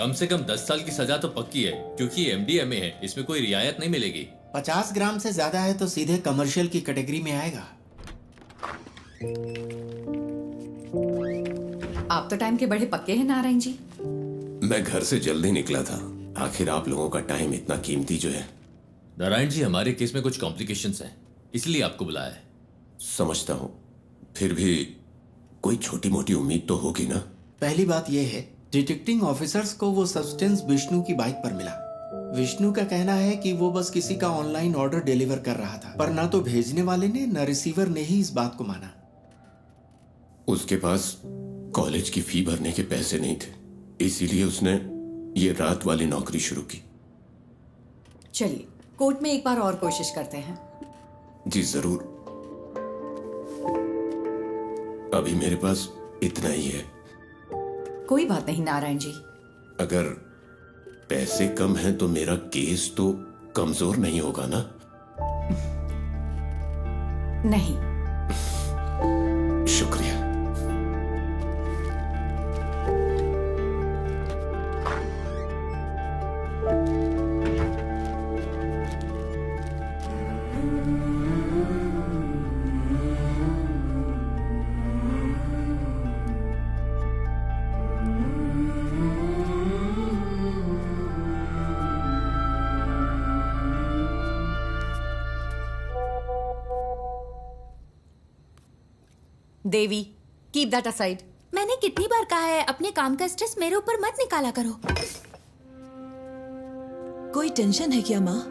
कम से कम 10 साल की सजा तो पक्की है, क्योंकि एमडीएमए है, इसमें कोई रियायत नहीं मिलेगी। 50 ग्राम से ज्यादा है तो सीधे कमर्शियल की कैटेगरी में आएगा। आप तो टाइम के बड़े पक्के हैं नारायण जी। मैं घर से जल्दी निकला था, आखिर आप लोगों का टाइम इतना कीमती जो है। नारायण जी, हमारे केस में कुछ कॉम्प्लिकेशंस हैं, इसलिए आपको बुलाया है। समझता हूं, फिर भी कोई छोटी मोटी उम्मीद तो होगी ना। पहली बात यह है, डिटेक्टिंग ऑफिसर्स को वो सब्सटेंस विष्णु की बाइक पर मिला। विष्णु का कहना है कि वो बस किसी का ऑनलाइन ऑर्डर डिलीवर कर रहा था, पर ना तो भेजने वाले ने न रिसीवर ने ही इस बात को माना। उसके पास कॉलेज की फी भरने के पैसे नहीं थे, इसीलिए उसने ये रात वाली नौकरी शुरू की। चलिए कोर्ट में एक बार और कोशिश करते हैं। जी जरूर, अभी मेरे पास इतना ही है। कोई बात नहीं नारायण जी। अगर पैसे कम हैं तो मेरा केस तो कमजोर नहीं होगा ना? नहीं। शुक्रिया। देवी, कीप दैट असाइड। मैंने कितनी बार कहा है अपने काम का स्ट्रेस मेरे ऊपर मत निकाला करो। कोई टेंशन है क्या माँ?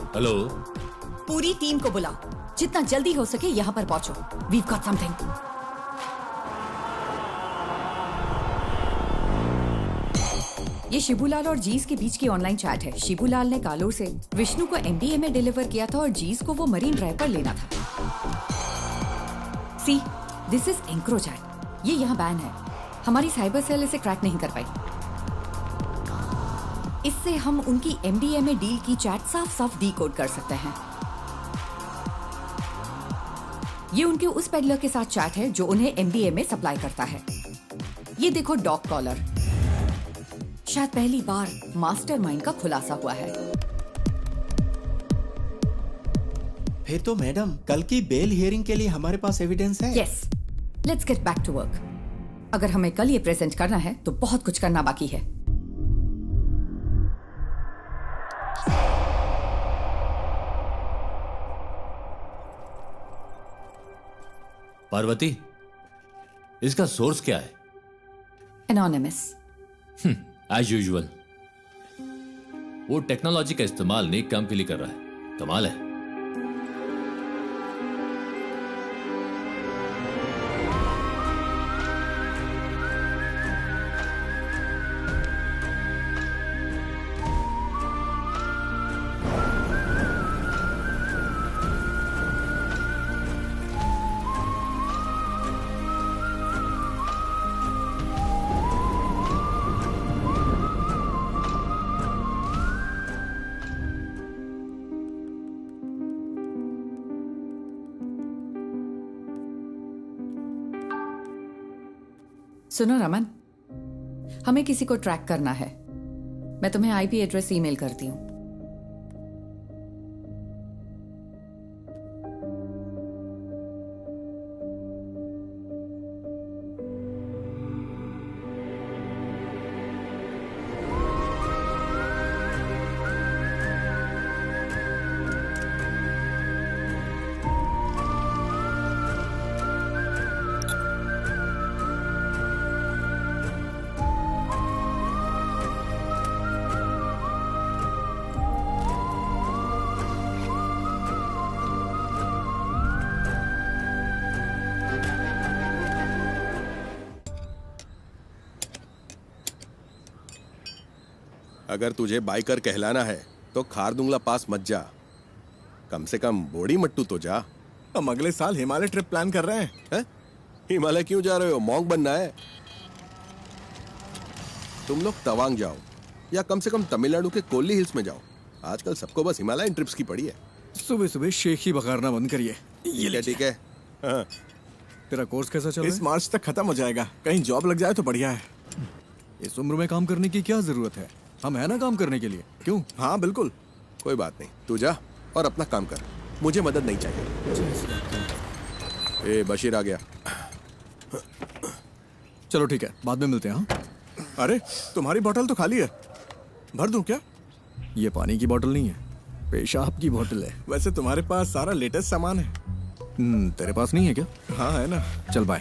हेलो, पूरी टीम को बुलाओ, जितना जल्दी हो सके यहाँ पर पहुंचो। We've got something. ये शिबूलाल और जीस के बीच की ऑनलाइन चैट है। शिबूलाल ने कालोर से विष्णु को एमडीए में डिलीवर किया था और जीस को वो मरीन ड्राइव पर लेना था। सी, दिस इज एंक्रोचैट। ये यहाँ बैन है। हमारी साइबर सेल इसे क्रैक नहीं कर पाई। इससे हम उनकी एमडीए में डील की चैट साफ साफ डीकोड कर सकते हैं। ये उनके उस पेडलर के साथ चैट है जो उन्हें एमडीए में सप्लाई करता है। ये देखो डॉग कॉलर। शायद पहली बार मास्टरमाइंड का खुलासा हुआ है। फिर तो मैडम, कल की बेल हियरिंग के लिए हमारे पास एविडेंस है। Yes, let's get back to work. अगर हमें कल ये प्रेजेंट करना है तो बहुत कुछ करना बाकी है। पार्वती, इसका सोर्स क्या है? एनोनिमस। As usual. वो टेक्नोलॉजी का इस्तेमाल नेक काम के लिए कर रहा है। कमाल है। सुनो रमन, हमें किसी को ट्रैक करना है। मैं तुम्हें आईपी एड्रेस ईमेल करती हूँ। अगर तुझे बाइकर कहलाना है तो खारदुंगला पास मत जा, कम से कम बोड़ी मट्टू तो जा। हम अगले साल हिमालय ट्रिप प्लान कर रहे हैं। हिमालय क्यों जा रहे हो? मॉन्क बनना है? तुम लोग तवांग जाओ या कम से कम तमिलनाडु के कोल्ली हिल्स में जाओ। आजकल सबको बस हिमालयन ट्रिप्स की पड़ी है। सुबह सुबह शेख ही बघारना बंद करिए। ये ठीक है। हाँ। तेरा कोर्स कैसा चल रहा है? इस मार्च तक खत्म हो जाएगा। कहीं जॉब लग जाए तो बढ़िया है। इस उम्र में काम करने की क्या जरूरत है? हम है ना काम करने के लिए। क्यों? हाँ बिल्कुल। कोई बात नहीं, तू जा और अपना काम कर, मुझे मदद नहीं चाहिए। ए बशीर आ गया। चलो ठीक है, बाद में मिलते हैं। हाँ? अरे तुम्हारी बोतल तो खाली है, भर दूं क्या? ये पानी की बोतल नहीं है, पेशाब की बोतल है। वैसे तुम्हारे पास सारा लेटेस्ट सामान है। तेरे पास नहीं है क्या? हाँ है ना। चल बाय।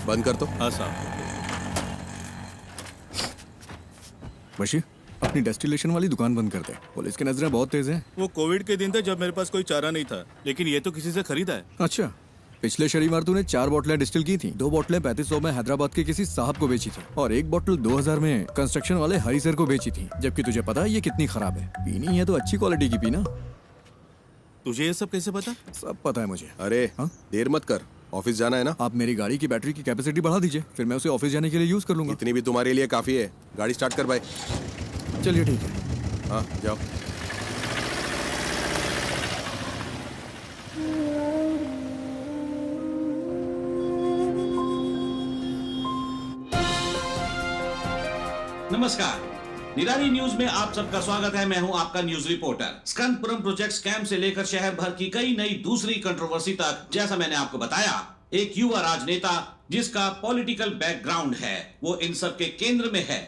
बंद कर तो। हाँ साहब। बशीर, अपनी डेस्टिलेशन वाली दुकान बंद कर दे। पुलिस की नजरें बहुत तेज हैं। वो कोविड के दिन थे जब मेरे पास कोई चारा नहीं था, लेकिन ये तो किसी से खरीदा है। अच्छा, पिछले शनिवार तूने 4 बोतलें डिस्टिल की थी। 2 बोतलें 3500 में हैदराबाद के किसी साहब को बेची थी और 1 बोतल 2000 में कंस्ट्रक्शन वाले हरी सर को बेची थी। जबकि तुझे पता है ये कितनी खराब है। पीनी है तो अच्छी क्वालिटी की पीना। तुझे ये सब कैसे पता? सब पता है मुझे। अरे देर मत कर, ऑफिस जाना है ना। आप मेरी गाड़ी की बैटरी की कैपेसिटी बढ़ा दीजिए, फिर मैं उसे ऑफिस जाने के लिए यूज कर लूंगा। इतनी भी तुम्हारे लिए काफी है। गाड़ी स्टार्ट कर भाई। चलिए ठीक है। हाँ जाओ। नमस्कार, निराली न्यूज में आप सबका स्वागत है। मैं हूं आपका न्यूज रिपोर्टर। स्कंदपुरम प्रोजेक्ट स्कैम से लेकर शहर भर की कई नई दूसरी कंट्रोवर्सी तक, जैसा मैंने आपको बताया, एक युवा राजनेता जिसका पॉलिटिकल बैकग्राउंड है, वो इन सब के केंद्र में है।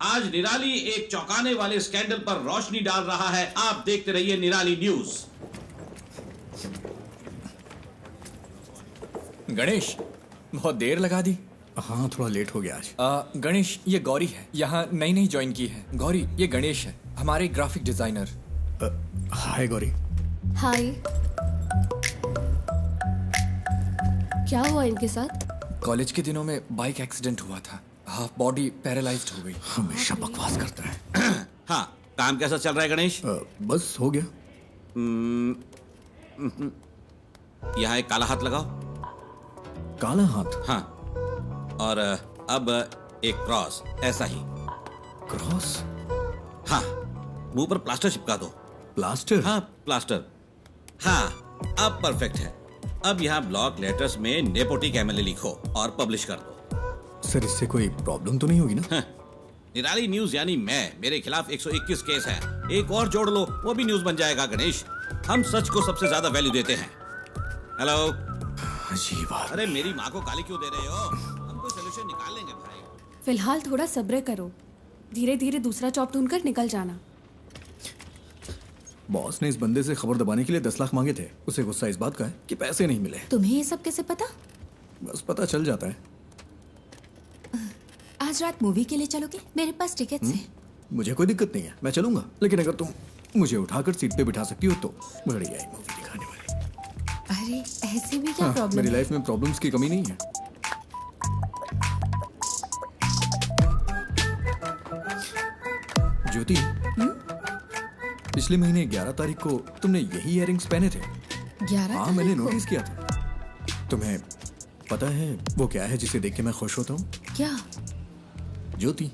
आज निराली एक चौंकाने वाले स्कैंडल पर रोशनी डाल रहा है। आप देखते रहिए निराली न्यूज। गणेश, बहुत देर लगा दी। हाँ, थोड़ा लेट हो गया आज। गणेश, ये गौरी है, यहाँ नई ज्वाइन की है। गौरी, ये गणेश है, हमारे ग्राफिक डिजाइनर। हाय गौरी। हाय। क्या हुआ इनके साथ? कॉलेज के दिनों में बाइक एक्सीडेंट हुआ था, हाफ बॉडी पैरालाइज्ड हो गई। हमेशा बकवास करता है। हाँ, काम कैसा चल रहा है गणेश? बस हो गया। यहाँ एक काला हाथ लगाओ। काला हाथ? हाँ, और अब एक क्रॉस, ऐसा ही। क्रॉस? हाँ, मुंह पर प्लास्टर चिपका दो। प्लास्टर? हाँ, प्लास्टर। हाँ, अब परफेक्ट है। अब यहाँ ब्लॉक लेटर्स में नेपोटिक एमएलए लिखो और पब्लिश कर दो। सर, इससे कोई प्रॉब्लम तो नहीं होगी ना? हाँ, निराली न्यूज यानी मेरे खिलाफ 121 केस है। एक और जोड़ लो, वो भी न्यूज बन जाएगा। गणेश, हम सच को सबसे ज्यादा वैल्यू देते हैं। हेलो। अजीब बात। अरे मेरी माँ को गाली क्यों दे रहे हो? हम कोई सलूशन निकाल लेंगे भाई। फिलहाल थोड़ा सब्र करो, धीरे धीरे दूसरा जॉब ढूंढकर निकल जाना। बॉस ने इस बंदे से खबर दबाने के लिए 10 लाख मांगे थे। उसे गुस्सा इस बात का है कि पैसे नहीं मिले। तुम्हें ये सब कैसे पता? बस पता चल जाता है। आज रात मूवी के लिए चलोगे? मेरे पास टिकट्स हैं। मुझे कोई दिक्कत नहीं है, मैं चलूंगा। लेकिन अगर तुम मुझे उठाकर सीट पे बिठा सकती हो तो बढ़िया है मूवी दिखाने वाली। अरे ऐसे भी क्या प्रॉब्लम? मेरी लाइफ में प्रॉब्लम्स की कमी नहीं है। ज्योति, पिछले महीने 11 तारीख को तुमने यही इयररिंग्स पहने थे। 11? हाँ, मैंने नोटिस किया था। तुम्हें पता है वो क्या है जिसे देख के मैं खुश होता हूँ? क्या? ज्योति।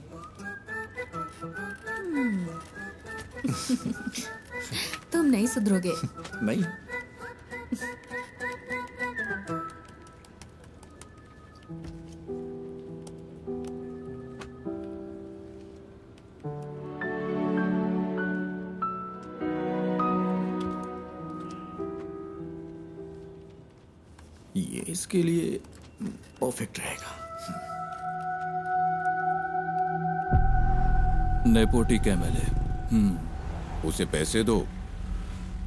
तुम नहीं सुधरोगे। नहीं। ये इसके लिए परफेक्ट रहेगा। नेपोटिक एमएलए। उसे पैसे दो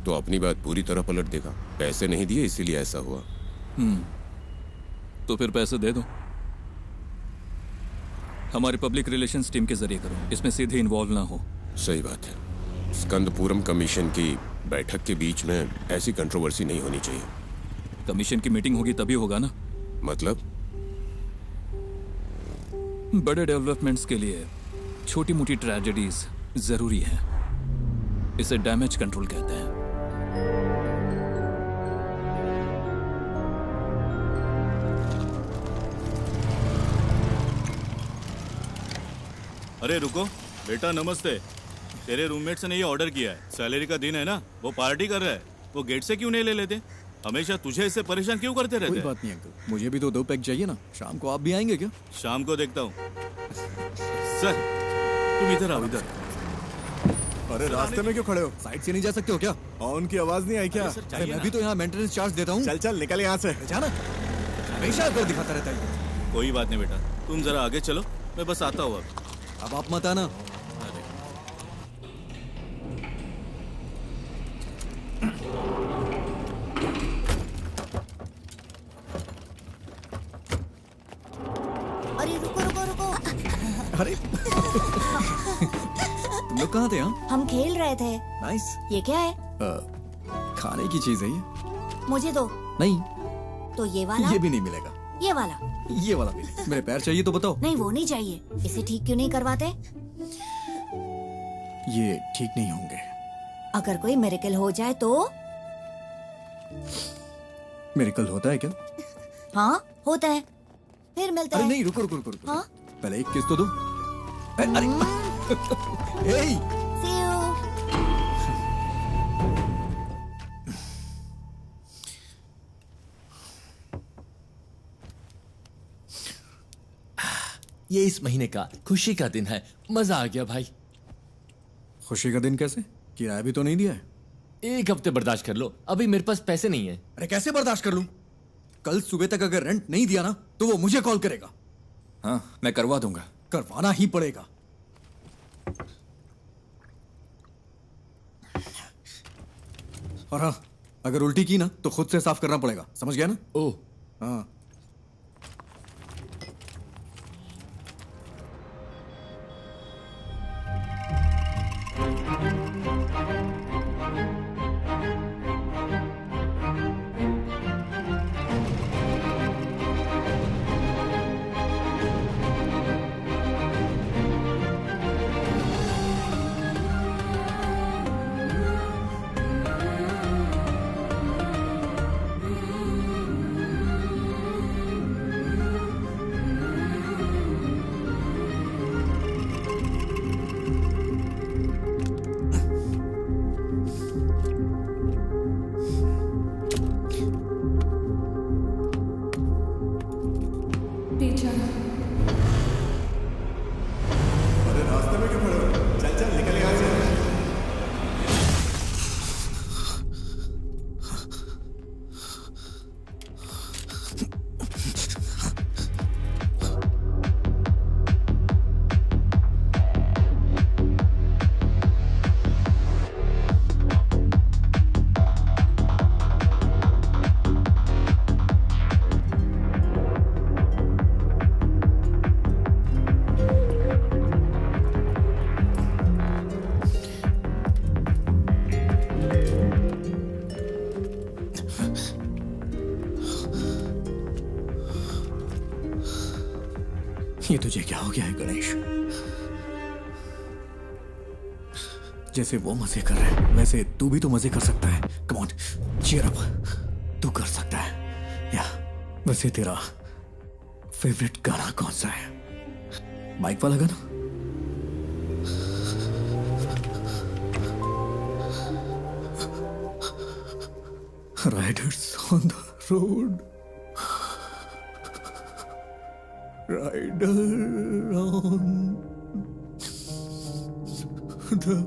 तो अपनी बात पूरी तरह पलट देगा। पैसे नहीं दिए इसीलिए ऐसा हुआ। तो फिर पैसे दे दो। हमारी पब्लिक रिलेशंस टीम के जरिए करो, इसमें सीधे इन्वॉल्व ना हो। सही बात है। स्कंदपुरम कमीशन की बैठक के बीच में ऐसी कंट्रोवर्सी नहीं होनी चाहिए। कमीशन की मीटिंग होगी तभी होगा ना। मतलब? बड़े डेवलपमेंट्स के लिए छोटी मोटी ट्रेजेडीज जरूरी है। इसे डैमेज कंट्रोल कहते हैं। अरे रुको बेटा, नमस्ते। तेरे रूममेट्स ने ये ऑर्डर किया है। सैलरी का दिन है ना, वो पार्टी कर रहा है। वो गेट से क्यों नहीं ले लेते? हमेशा तुझे इससे परेशान क्यों करते रहते? कोई बात नहीं अंकल, मुझे भी तो 2 पैक चाहिए ना। शाम को आप भी आएंगे क्या? शाम को देखता हूँ। सर तुम इधर आओ, इधर। अरे रास्ते में क्यों खड़े हो? साइड से नहीं जा सकते हो क्या? हॉर्न की आवाज नहीं आई क्या? अरे मैं भी तो यहाँ मेंटेनेंस चार्ज देता हूँ। चल चल निकल यहाँ से। जाना, हमेशा कर दिखाता रहता है। कोई बात नहीं बेटा, तुम जरा आगे चलो, मैं बस आता हूँ। अब आप मत आना। अरे रुको रुको रुको। अरे लोग कहाँ थे? हम खेल रहे थे। नाइस। ये क्या है? खाने की चीज है ये। मुझे दो। नहीं। तो ये वाला? ये भी नहीं मिलेगा। ये वाला? ये वाला भी नहीं। मेरे पैर चाहिए तो बताओ। नहीं वो नहीं चाहिए। इसे ठीक क्यों नहीं करवाते? ये ठीक नहीं होंगे। अगर कोई मिरेकल हो जाए तो? मिरेकल होता है क्या? हाँ होता है। फिर मिलता है। है। नहीं रुको रुको रुको रुको। हाँ? पहले एक किस तो दो। अरे हे See you. ये इस महीने का खुशी का दिन है। मजा आ गया भाई। खुशी का दिन कैसे? किराया भी तो नहीं दिया है। 1 हफ्ते बर्दाश्त कर लो, अभी मेरे पास पैसे नहीं है। अरे कैसे बर्दाश्त कर लूं? कल सुबह तक अगर रेंट नहीं दिया ना तो वो मुझे कॉल करेगा। हाँ मैं करवा दूंगा। करवाना ही पड़ेगा। और हाँ, अगर उल्टी की ना तो खुद से साफ करना पड़ेगा, समझ गया ना? ओह हाँ। ये तुझे क्या हो गया है गणेश? जैसे वो मजे कर रहे हैं वैसे तू भी तो मजे कर सकता है। कम ऑन, चीयर अप, तू कर सकता है। या वैसे तेरा फेवरेट गाना कौन सा है? बाइक वाला गाना? Riders on the road, rider on the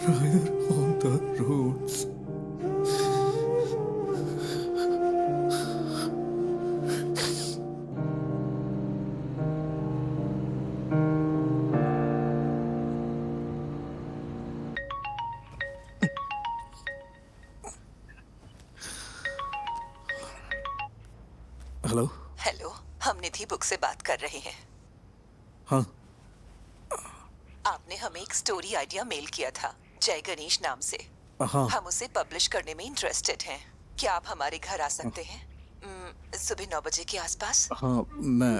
rider on the roads. Hello hello, हम निधि बुक से बात कर रहे हैं। हाँ। आपने हमें एक स्टोरी आइडिया मेल किया था जय गणेश नाम से। हाँ। हम उसे पब्लिश करने में इंटरेस्टेड हैं। क्या आप हमारे घर आ सकते हैं सुबह 9 बजे के आसपास? हाँ, मैं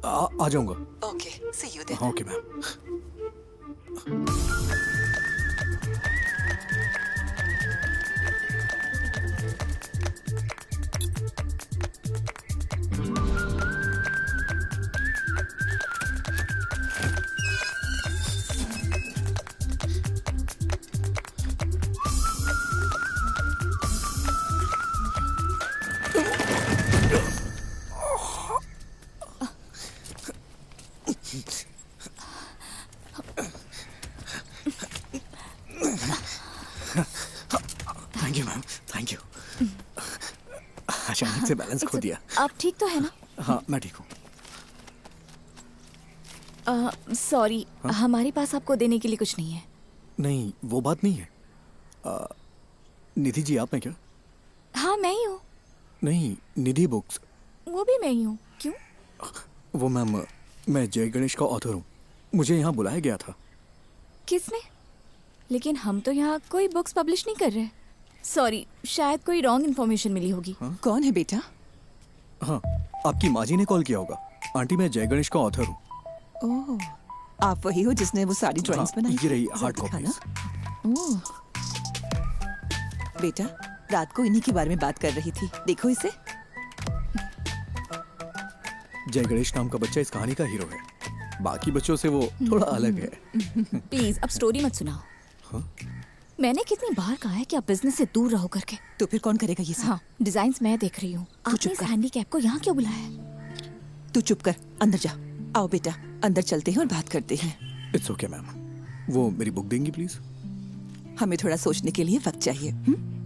आ जाऊंगा। Okay, see you then. Okay ma'am. Thank you ma'am, thank you. अचानक से बैलेंस खो दिया। आप ठीक तो है ना? हाँ मैं ठीक हूँ। सॉरी, हमारे पास आपको देने के लिए कुछ नहीं है। नहीं वो बात नहीं है। निधि जी आप हैं क्या? हाँ मैं ही हूँ। नहीं निधि बुक्स। वो भी मैं ही हूँ। क्यों? वो मैम मैं जय गणेश का ऑथर हूँ, मुझे यहाँ बुलाया गया था। किसने? लेकिन हम तो यहाँ कोई बुक्स पब्लिश नहीं कर रहे। सॉरी, शायद कोई रॉन्ग इन्फॉर्मेशन मिली होगी। कौन है बेटा? हाँ आपकी माँ जी ने कॉल किया होगा। आंटी मैं जय गणेश का ऑथर हूँ। ओह, आप वही हो जिसने वो सारी ड्राइंग्स बनाई? ये रही हार्ड कॉपी। ओह बेटा, रात को इन्हीं के बारे में बात कर रही थी, देखो इसे। जय गणेश नाम का बच्चा इस कहानी का हीरो है, बाकी बच्चों से वो थोड़ा अलग है। प्लीज अब स्टोरी मत सुनाओ। मैंने कितनी बार कहा है कि आप बिजनेस से दूर रहो करके। तो फिर कौन करेगा ये सब? हाँ, डिजाइन्स मैं देख रही हूँ। आपने इस हैंडीकैप को यहाँ क्यों बुलाया है? तू चुप कर, अंदर जा। आओ बेटा, अंदर चलते हैं और बात करते हैं। It's okay ma'am. वो मेरी बुक देंगी प्लीज? हमें थोड़ा सोचने के लिए वक्त चाहिए।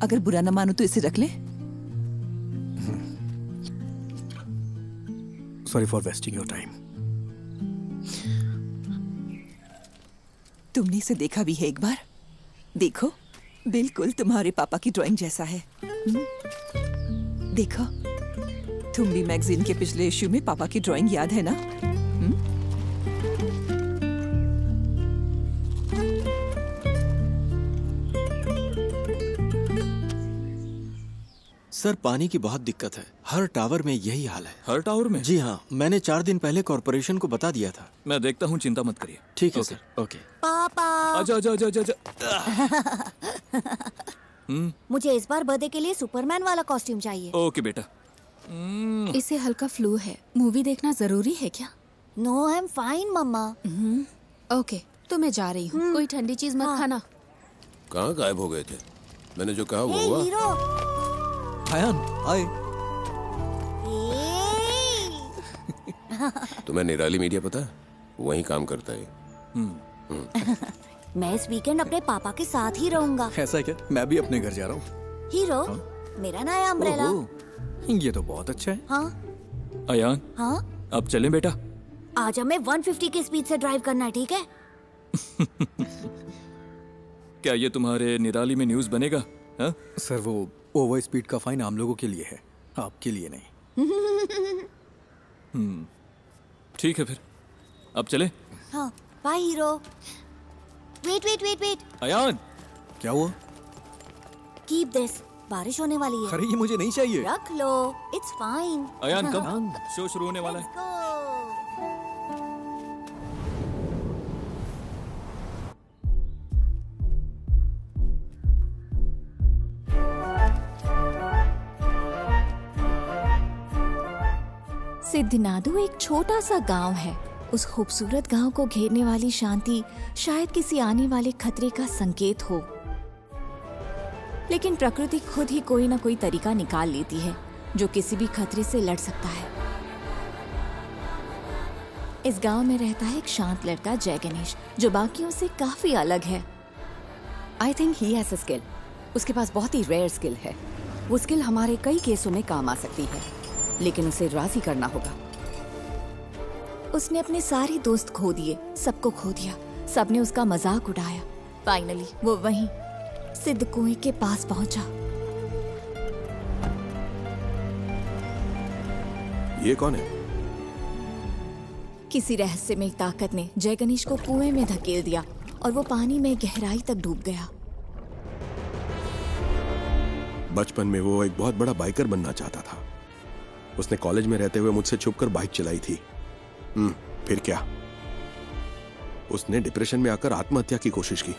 अगर बुरा न मानो तो इसे रख ले। Sorry for wasting your time. तुमने इसे देखा भी है एक बार? देखो, बिल्कुल तुम्हारे पापा की ड्राइंग जैसा है। देखो, तुम भी मैगजीन के पिछले इश्यू में पापा की ड्राइंग याद है ना? सर पानी की बहुत दिक्कत है, हर टावर में यही हाल है। हर टावर में? जी हाँ, मैंने 4 दिन पहले कॉर्पोरेशन को बता दिया था। मैं देखता हूँ, चिंता मत करिए। ठीक है सर। ओके। पापा आजा आजा आजा आजा। मुझे इस बार बर्थडे के लिए सुपरमैन वाला कॉस्ट्यूम चाहिए। ओके बेटा। इसे हल्का फ्लू है, मूवी देखना जरूरी है क्या? No I am fine mamma. Okay तो मैं जा रही हूँ। कोई ठंडी चीज मत खाना। कहाँ गायब हो गए थे? मैंने जो कहा वो हुआ। हायान, हाय। तुम्हें निराली मीडिया पता है? वहीं काम करता है। मैं इस वीकेंड अपने पापा के साथ ही रहूंगा। ऐसा है क्या? मैं भी अपने घर जा रहा हूँ। हीरो, मेरा नया अम्ब्रेला। ये तो बहुत अच्छा है। हाँ अयान, हाँ अब चलें बेटा? आज हमें 150 की स्पीड से ड्राइव करना है, ठीक है? क्या ये तुम्हारे निराली में न्यूज़ बनेगा? हा? सर वो ओवर स्पीड का फाइन आम लोगों के लिए है, आपके लिए नहीं। ठीक है फिर, अब चले? हाँ, bye hero. Wait wait wait wait. Ayaan, क्या हुआ? कीप दिस, बारिश होने वाली है। अरे ये मुझे नहीं चाहिए। रख लो, इट्स फाइन। अयान कब शो शुरू होने वाला है? सिद्धनादु एक छोटा सा गांव है। उस खूबसूरत गांव को घेरने वाली शांति शायद किसी आने वाले खतरे का संकेत हो, लेकिन प्रकृति खुद ही कोई ना कोई तरीका निकाल लेती है जो किसी भी खतरे से लड़ सकता है। इस गांव में रहता है एक शांत लड़का जय गणेश, जो बाकियों से काफी अलग है। I think he has a skill. उसके पास बहुत ही रेयर स्किल है। वो स्किल हमारे कई केसों में काम आ सकती है, लेकिन उसे राजी करना होगा। उसने अपने सारे दोस्त खो दिए, सबको खो दिया, सबने उसका मजाक उड़ाया। फाइनली वो वहीं सिद्ध कुएं के पास पहुंचा। ये कौन है? किसी रहस्यमय ताकत ने जय गणेश को कुएं में धकेल दिया और वो पानी में गहराई तक डूब गया। बचपन में वो एक बहुत बड़ा बाइकर बनना चाहता था। उसने कॉलेज में रहते हुए मुझसे छुपकर बाइक चलाई थी। फिर क्या? उसने डिप्रेशन में आकर आत्महत्या की कोशिश की।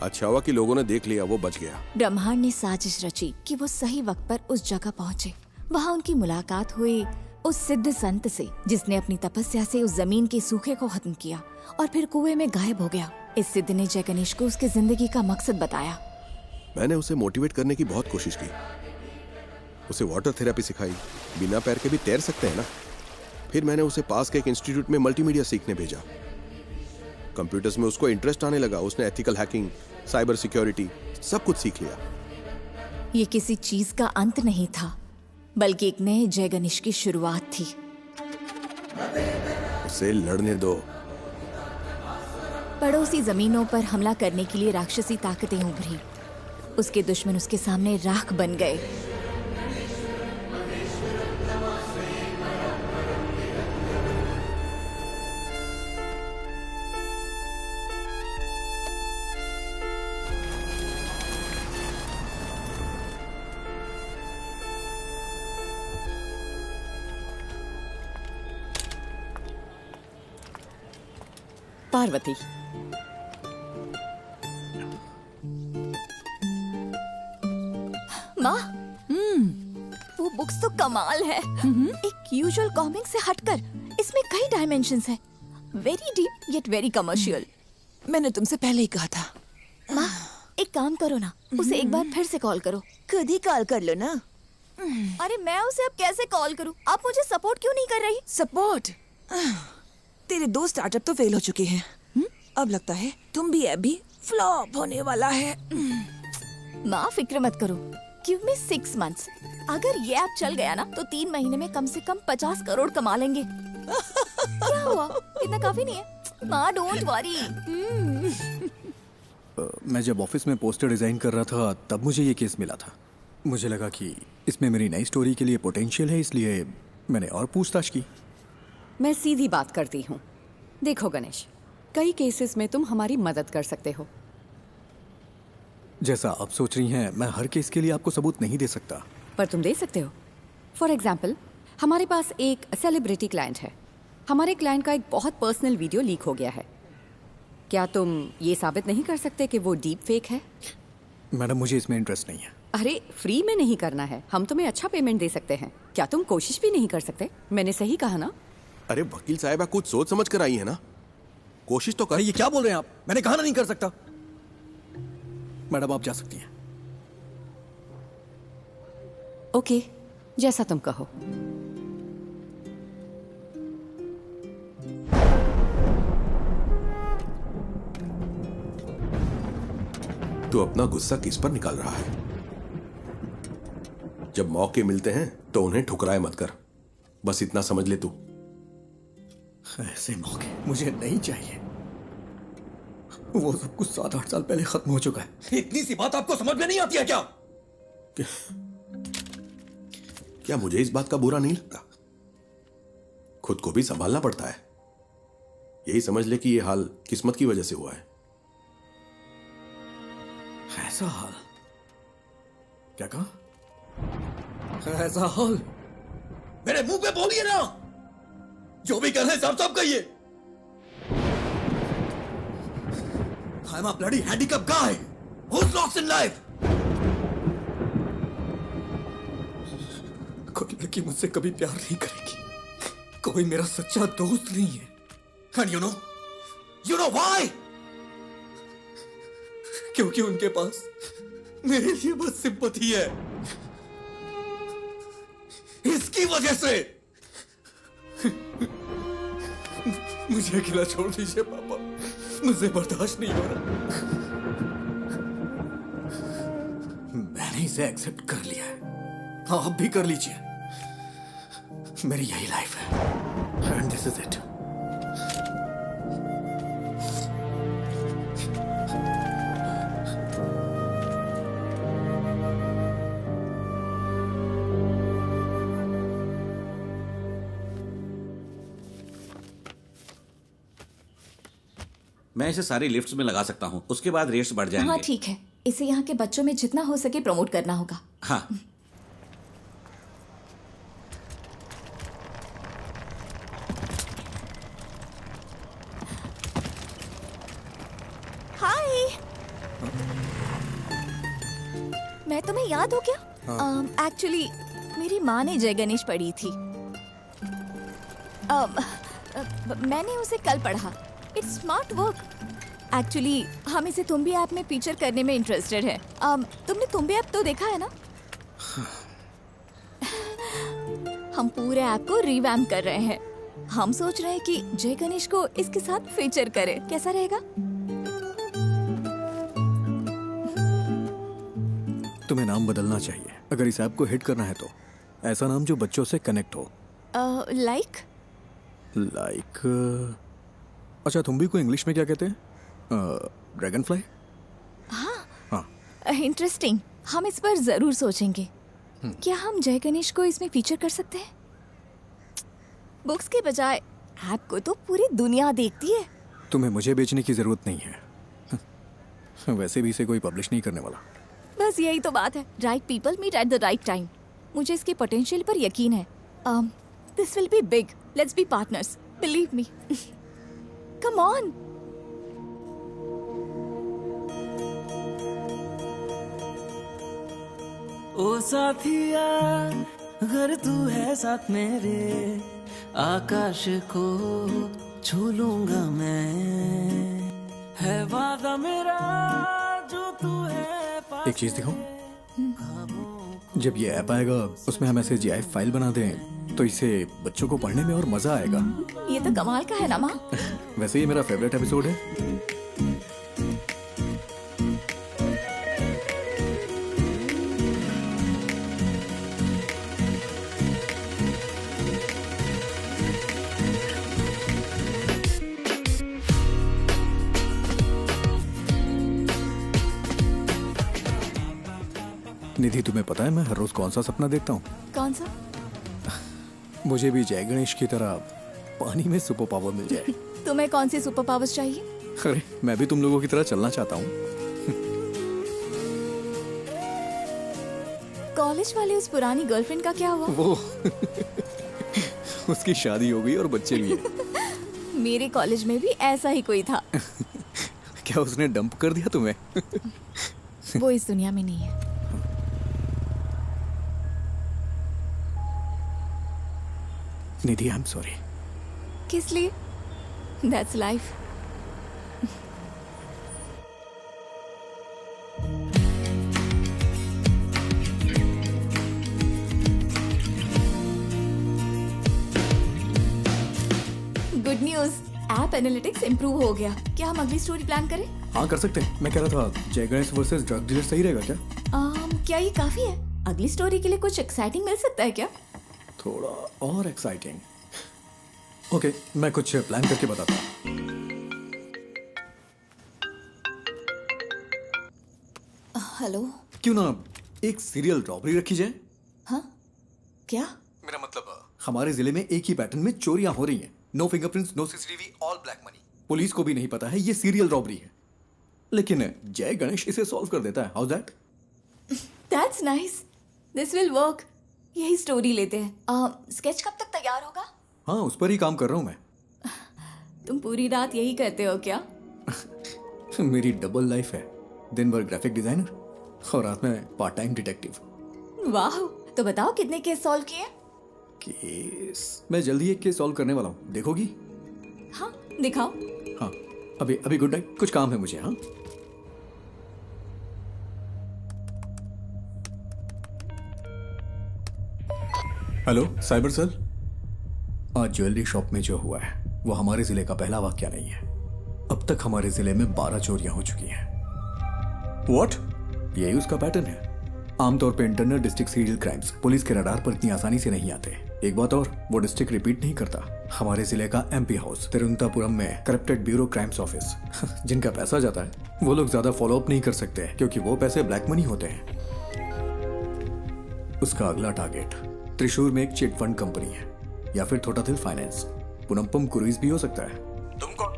अच्छा हुआ कि लोगों ने देख लिया, वो बच गया। ब्रह्मांड ने साजिश रची कि वो सही वक्त पर उस जगह पहुंचे। वहाँ उनकी मुलाकात हुई उस सिद्ध संत से जिसने अपनी तपस्या से उस जमीन के सूखे को खत्म किया और फिर कुएं में गायब हो गया। इस सिद्ध ने जय गणेश को उसकी जिंदगी का मकसद बताया। मैंने उसे मोटिवेट करने की बहुत कोशिश की, उसे वाटर थेरेपी सिखाई। बिना पैर के भी तैर सकते हैं ना। फिर मैंने उसे पास के एक इंस्टीट्यूट में मल्टीमीडिया सीखने भेजा। कंप्यूटर्स में उसको इंटरेस्ट आने लगा। उसने एथिकल हैकिंग, साइबर सिक्योरिटी सब कुछ सीख लिया। ये किसी चीज का अंत नहीं था, बल्कि एक नए जय गणेश की शुरुआत थी। उसे लड़ने दो। पड़ोसी जमीनों पर हमला करने के लिए राक्षसी ताकतें उभरी। उसके दुश्मन उसके सामने राख बन गए। पार्वती, माँ, वो बुक्स तो कमाल है। एक यूजुअल कॉमिक से हटकर इसमें कई डायमेंशंस हैं। Very deep yet very commercial. मैंने तुमसे पहले ही कहा था। माँ, एक काम करो ना, उसे एक बार फिर से कॉल करो। खुद ही कॉल कर लो ना। अरे मैं उसे अब कैसे कॉल करूं? आप मुझे सपोर्ट क्यों नहीं कर रही? सपोर्ट? तेरे 2 स्टार्टअप तो फेल हो चुके हैं। अब लगता है तुम भी ऐप भी फ्लॉप होने वाला है। माँ फिक्र मत करो, गिव मी 6 months। अगर ये ऐप चल गया ना तो 3 महीने में कम से कम 50 करोड़ कमा लेंगे। क्या हुआ? इतना काफी नहीं है? माँ डोंट वरी। मैं जब ऑफिस में पोस्टर डिजाइन कर रहा था तब मुझे ये केस मिला था। मुझे लगा कि इसमें मेरी नई स्टोरी के लिए पोटेंशियल है, इसलिए मैंने और पूछताछ की। मैं सीधी बात करती हूँ। देखो गणेश, कई केसेस में तुम हमारी मदद कर सकते हो। जैसा आप सोच रही हैं, मैं हर केस के लिए आपको सबूत नहीं दे सकता। पर तुम दे सकते हो। फॉर एग्जाम्पल, हमारे पास एक सेलिब्रिटी क्लाइंट है। हमारे क्लाइंट का एक बहुत पर्सनल वीडियो लीक हो गया है। क्या तुम ये साबित नहीं कर सकते कि वो डीप फेक है? मैडम, मुझे इसमें इंटरेस्ट नहीं है। अरे फ्री में नहीं करना है, हम तुम्हें अच्छा पेमेंट दे सकते हैं। क्या तुम कोशिश भी नहीं कर सकते? मैंने सही कहा ना? अरे वकील साहब, कुछ सोच समझ कर आई है ना, कोशिश तो कर। ये क्या बोल रहे हैं आप? मैंने कहा ना नहीं कर सकता। मैडम आप जा सकती हैं। ओके, जैसा तुम कहो। तू अपना गुस्सा किस पर निकाल रहा है? जब मौके मिलते हैं तो उन्हें ठुकराए मत कर, बस इतना समझ ले तू। ऐसे मौके मुझे नहीं चाहिए। वो सब कुछ 7-8 साल पहले खत्म हो चुका है। इतनी सी बात आपको समझ में नहीं आती है क्या? क्या मुझे इस बात का बुरा नहीं लगता? खुद को भी संभालना पड़ता है। यही समझ ले कि ये हाल किस्मत की वजह से हुआ है। ऐसा हाल? क्या कहा? ऐसा हाल? मेरे मुंह पे बोलिए ना। जो भी कर रहे हैं साफ साफ कहिए। I'm a bloody handicapped guy who's lost in life. कोई लड़की मुझसे कभी प्यार नहीं करेगी। कोई मेरा सच्चा दोस्त नहीं है। And you know why? क्योंकि उनके पास मेरे लिए बस सिंपैथी है। इसकी वजह से मुझे अकेला छोड़ दीजिए पापा, मुझे बर्दाश्त नहीं हो रहा। मैंने इसे एक्सेप्ट कर लिया है, आप भी कर लीजिए। मेरी यही लाइफ है एंड दिस इज इट। मैं इसे सारी लिफ्ट्स में लगा सकता हूँ, उसके बाद रेट्स बढ़ जाएंगे। हाँ ठीक है, इसे यहाँ के बच्चों में जितना हो सके प्रमोट करना होगा। हाँ। मैं तुम्हें याद हो क्या? एक्चुअली मेरी माँ ने जय गणेश पढ़ी थी। मैंने उसे कल पढ़ा। It's smart work. एक्चुअली हम इसे तुम्बी ऐप में फीचर करने में इंटरेस्टेड है। तुमने तुम्बी ऐप तो देखा है ना? हम पूरे ऐप को रिवैम्प कर रहे हैं। हम सोच रहे हैं कि जय गणेश को इसके साथ फीचर करें। कैसा रहेगा? तुम्हें नाम बदलना चाहिए अगर इस ऐप को हिट करना है तो। ऐसा नाम जो बच्चों से कनेक्ट हो। लाइक अच्छा, तुम भी को इंग्लिश में क्या कहते हैं? Dragon fly. हाँ, इंटरेस्टिंग। हम इस पर जरूर सोचेंगे। क्या हम जय गणेश को इसमें फीचर कर सकते हैं? बुक्स के बजाय ऐप को तो पूरी दुनिया देखती है। तुम्हें मुझे बेचने की जरूरत नहीं है। वैसे भी इसे कोई पब्लिश नहीं करने वाला। बस यही तो बात है। Right people meet at the right time. मुझे इसके पोटेंशियल पर यकीन है। This will be big. Let's be partners. Believe me. Come on. ओ साथिया, अगर तू है साथ मेरे, आकाश को छू लूंगा मैं। है वादा मेरा जो तू है। एक चीज दिखाऊं? जब ये ऐप आएगा उसमें हम ऐसे GIF फाइल बना दें तो इसे बच्चों को पढ़ने में और मजा आएगा। ये तो कमाल का है ना माँ? वैसे ये मेरा फेवरेट एपिसोड है। निधि, तुम्हें पता है मैं हर रोज कौन सा सपना देखता हूँ? कौन सा? मुझे भी जय गणेश की तरह पानी में सुपर पावर मिल जाए। तुम्हें कौन सी सुपर पावर्स चाहिए? अरे मैं भी तुम लोगों की तरह चलना चाहता हूँ। कॉलेज वाले उस पुरानी गर्लफ्रेंड का क्या हुआ? वो उसकी शादी हो गई और बच्चे भी हैं। मेरे कॉलेज में भी ऐसा ही कोई था। क्या उसने डंप कर दिया तुम्हें? वो इस दुनिया में नहीं है। निधि, आई एम सॉरी। किस लिए? That's life. Good news, app analytics improve हो गया। क्या हम अगली स्टोरी प्लान करें? हाँ, कर सकते हैं। मैं कह रहा था जय गणेश वर्सेस ड्रग डीलर सही रहेगा क्या? क्या ये काफी है? अगली स्टोरी के लिए कुछ एक्साइटिंग मिल सकता है क्या? थोड़ा और एक्साइटिंग। ओके, मैं कुछ प्लान करके बताता हूँ। हेलो। क्यों ना एक सीरियल रॉबरी रखी जाए? हाँ? क्या? मेरा मतलब हमारे जिले में एक ही पैटर्न में चोरियां हो रही हैं। No fingerprints, no CCTV, all black money. Police को भी नहीं पता है ये सीरियल रॉबरी है, लेकिन जय गणेश इसे सॉल्व कर देता है। How that? That's nice. This will work. यही स्टोरी लेते हैं। स्केच कब तक तैयार होगा? हाँ, उस पर ही काम कर रहा हूँ मैं। तुम पूरी रात यही करते हो क्या? मेरी डबल लाइफ है। दिन भर ग्राफिक डिजाइनर और रात में पार्ट टाइम डिटेक्टिव। वाह, तो बताओ कितने केस सॉल्व किए? केस मैं जल्दी एक केस सॉल्व करने वाला हूँ, देखोगी? हाँ, दिखाओ। हाँ, अभी गुड नाइट, कुछ काम है मुझे। हाँ, हेलो साइबर सेल। आज ज्वेलरी शॉप में जो हुआ है वो हमारे जिले का पहला वाकया नहीं है। अब तक हमारे जिले में 12 चोरियां हो चुकी हैं। व्हाट? यही उसका पैटर्न है। आमतौर पे internal district serial crimes police के रडार पर इतनी आसानी से नहीं आते। एक बात और, वो डिस्ट्रिक्ट रिपीट नहीं करता। हमारे जिले का MP हाउस तिरुवनंतपुरम में करप्टेड ब्यूरो क्राइम्स ऑफिस, जिनका पैसा जाता है वो लोग ज्यादा फॉलो अप नहीं कर सकते क्योंकि वो पैसे ब्लैक मनी होते हैं। उसका अगला टारगेट त्रिशूर में एक चिट फंड कंपनी है या फिर थोटाथिल फाइनेंस। पुनम्पम क्रूइज भी हो सकता है। तुम कौन?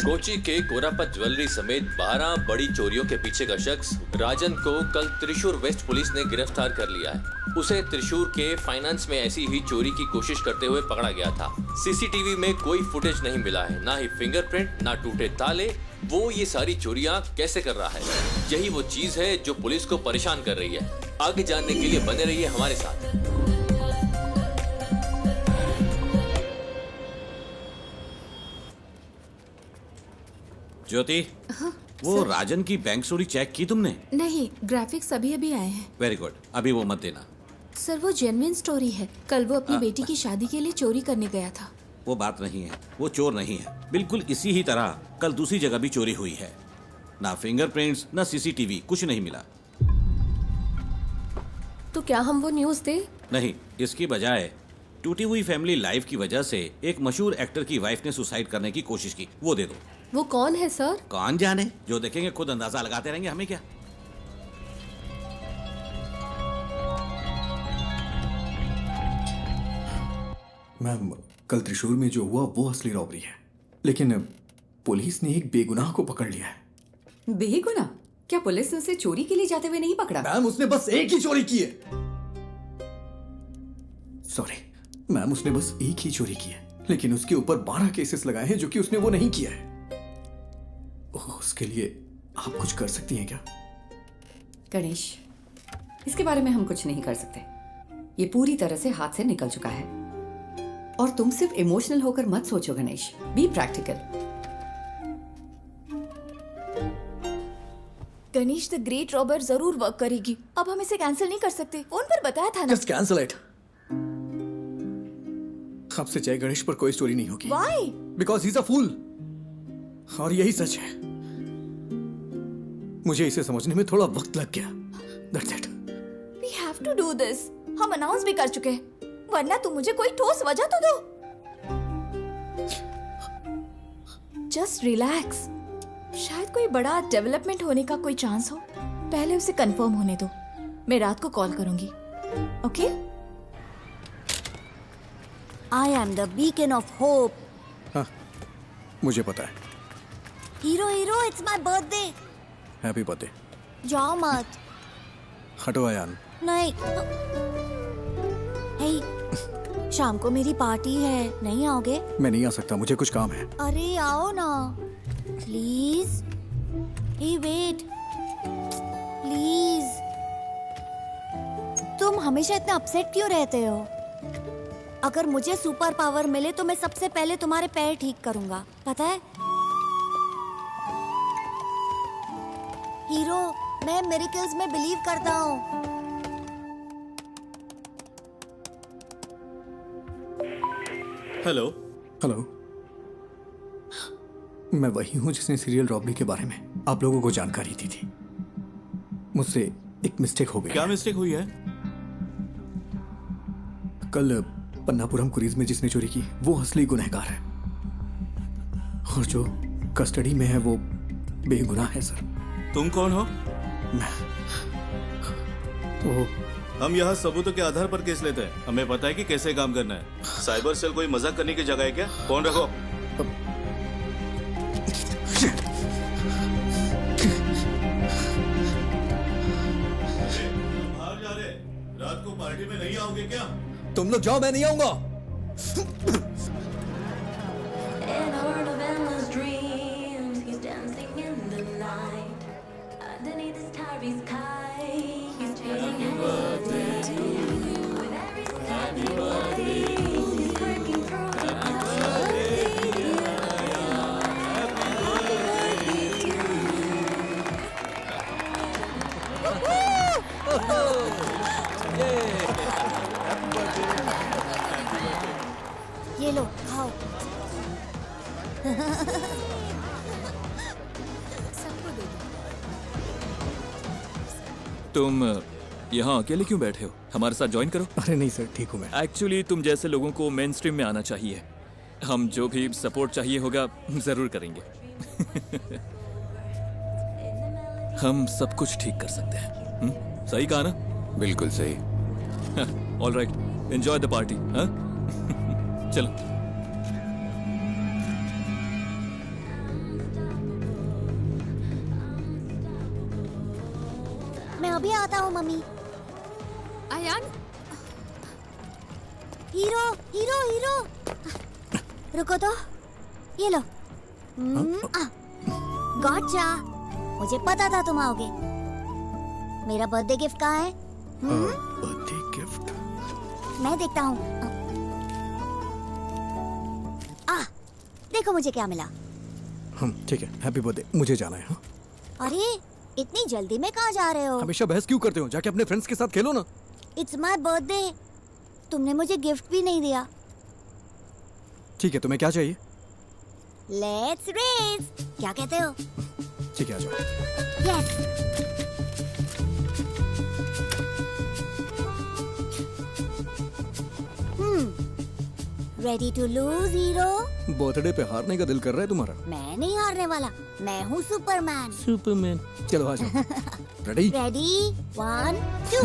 कोची के कोरापत ज्वेलरी समेत 12 बड़ी चोरियों के पीछे का शख्स राजन को कल त्रिशूर वेस्ट पुलिस ने गिरफ्तार कर लिया है। उसे त्रिशूर के फाइनेंस में ऐसी ही चोरी की कोशिश करते हुए पकड़ा गया था। सीसीटीवी में कोई फुटेज नहीं मिला है, ना ही फिंगरप्रिंट, ना टूटे ताले। वो ये सारी चोरियां कैसे कर रहा है, यही वो चीज है जो पुलिस को परेशान कर रही है। आगे जानने के लिए बने रहिए हमारे साथ। ज्योति, वो राजन की बैंक चोरी चेक की तुमने? नहीं, ग्राफिक्स अभी अभी आए हैं। वेरी गुड, अभी वो मत देना। सर वो जेन्युइन स्टोरी है। कल वो अपनी बेटी की शादी के लिए चोरी करने गया था। वो बात नहीं है, वो चोर नहीं है। बिल्कुल इसी ही तरह कल दूसरी जगह भी चोरी हुई है। ना फिंगरप्रिंट्स, ना सीसीटीवी, कुछ नहीं मिला। तो क्या हम वो न्यूज़ दें? नहीं, इसकी बजाय टूटी हुई फैमिली लाइफ की वजह से एक मशहूर एक्टर की वाइफ ने सुसाइड करने की कोशिश की, वो दे दो। वो कौन है सर? कौन जाने, जो देखेंगे खुद अंदाजा लगाते रहेंगे, हमें क्या। मैम, कल त्रिशूर में जो हुआ वो असली रॉबरी है, लेकिन पुलिस ने एक बेगुनाह को पकड़ लिया है। बेगुनाह? क्या पुलिस ने उसे चोरी के लिए जाते हुए नहीं पकड़ा? मैम, उसने बस एक ही चोरी की है। सॉरी मैम, उसने बस एक ही चोरी की है, लेकिन उसके ऊपर 12 केसेस लगाए हैं जो कि उसने वो नहीं किया है। उसके लिए आप कुछ कर सकती हैं क्या? गणेश, इसके बारे में हम कुछ नहीं कर सकते। ये पूरी तरह से हाथ से निकल चुका है। और तुम सिर्फ इमोशनल होकर मत सोचो Ganesh, be practical. Ganesh the great robber जरूर वर्क करेगी। अब हम इसे कैंसिल नहीं कर सकते, फोन पर बताया था ना। Just cancel it. अब से जय गणेश पर कोई स्टोरी नहीं होगी। Why? Because he is a fool. और यही सच है। मुझे इसे समझने में थोड़ा वक्त लग गया। That's it. We have to do this. हम अनाउंस भी कर चुके हैं, वरना तुम मुझे कोई ठोस वजह तो दो। Just relax. शायद कोई बड़ा डेवलपमेंट होने का कोई चांस हो। पहले उसे कंफर्म होने दो। मैं रात को कॉल करूंगी। Okay? I am the beacon of hope. हाँ, मुझे पता है। Hero hero, it's my birthday. Happy birthday. जाओ मत। हटो अयान। नहीं। हे, शाम को मेरी पार्टी है, नहीं आओगे? मैं नहीं आ सकता, मुझे कुछ काम है। अरे आओ ना, प्लीज। Hey wait, please. तुम हमेशा इतना अपसेट क्यों रहते हो? अगर मुझे सुपर पावर मिले तो मैं सबसे पहले तुम्हारे पैर ठीक करूंगा, पता है? हीरो, मैं मिरेकल्स में बिलीव करता हूँ। हेलो। हेलो, मैं वही हूँ जिसने सीरियल रॉबरी के बारे में आप लोगों को जानकारी दी थी। मुझसे एक मिस्टेक हो गई। क्या मिस्टेक हुई है? कल पन्नापुरम क्रूज में जिसने चोरी की वो असली गुनहगार है, और जो कस्टडी में है वो बेगुनाह है सर। तुम कौन हो? तो हम यहाँ सबूतों के आधार पर केस लेते हैं। हमें पता है कि कैसे काम करना है। साइबर सेल कोई मजाक करने की जगह है क्या? फोन रखो। बाहर जा रहे, रात को पार्टी में नहीं आओगे क्या? तुम लोग जाओ, मैं नहीं आऊंगा। ये लो, खाओ। तुम यहाँ अकेले क्यों बैठे हो? हमारे साथ ज्वाइन करो। अरे नहीं सर, ठीक हूँ मैं। एक्चुअली तुम जैसे लोगों को मेन स्ट्रीम में आना चाहिए। हम जो भी सपोर्ट चाहिए होगा जरूर करेंगे। हम सब कुछ ठीक कर सकते हैं। सही कहा ना? बिल्कुल सही। All right, enjoy the party. चलो। अभी आता हूँ मम्मी। अयान, हीरो हीरो हीरो, रुको तो, ये लो। गॉटचा, मुझे पता था तुम आओगे। मेरा बर्थडे गिफ्ट कहाँ है? बर्थडे गिफ्ट मैं देखता हूँ। देखो मुझे क्या मिला। ठीक है, हैप्पी बर्थडे। मुझे जाना है। हाँ? अरे इतनी जल्दी में कहाँ जा रहे हो? हमेशा बहस क्यों करते हो? जाके अपने फ्रेंड्स के साथ खेलो ना। इट्स माय बर्थडे, तुमने मुझे गिफ्ट भी नहीं दिया। ठीक है, तुम्हें क्या चाहिए? लेट्स रेस, क्या कहते हो? ठीक है, आ जाओ। Yes. Ready to lose hero? Birthday पे हारने का दिल कर रहा है तुम्हारा? मैं नहीं हारने वाला, मैं हूँ सुपरमैन। सुपरमैन, चलो आ जाओ। रेडी? रेडी, 1 2।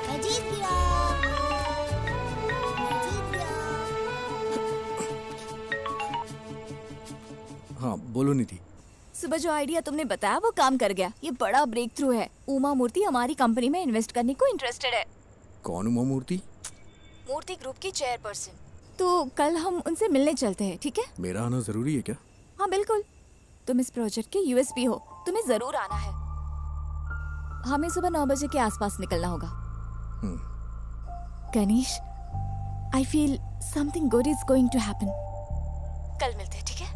मैं जीत गया। हाँ बोलो निधि। सुबह जो आइडिया तुमने बताया वो काम कर गया। ये बड़ा ब्रेक थ्रू है। उमा मूर्ति हमारी कंपनी में इन्वेस्ट करने को इंटरेस्टेड है। कौन उमा मूर्ति? मूर्ति ग्रुप की चेयरपर्सन। तो कल हम उनसे मिलने चलते हैं, ठीक है? मेरा आना जरूरी है क्या? हाँ बिल्कुल, तुम इस प्रोजेक्ट के यूएसपी हो, तुम्हें जरूर आना है। हमें सुबह 9 बजे के आसपास निकलना होगा। Ganesh, I feel something good is going to happen. कल मिलते हैं, ठीक है?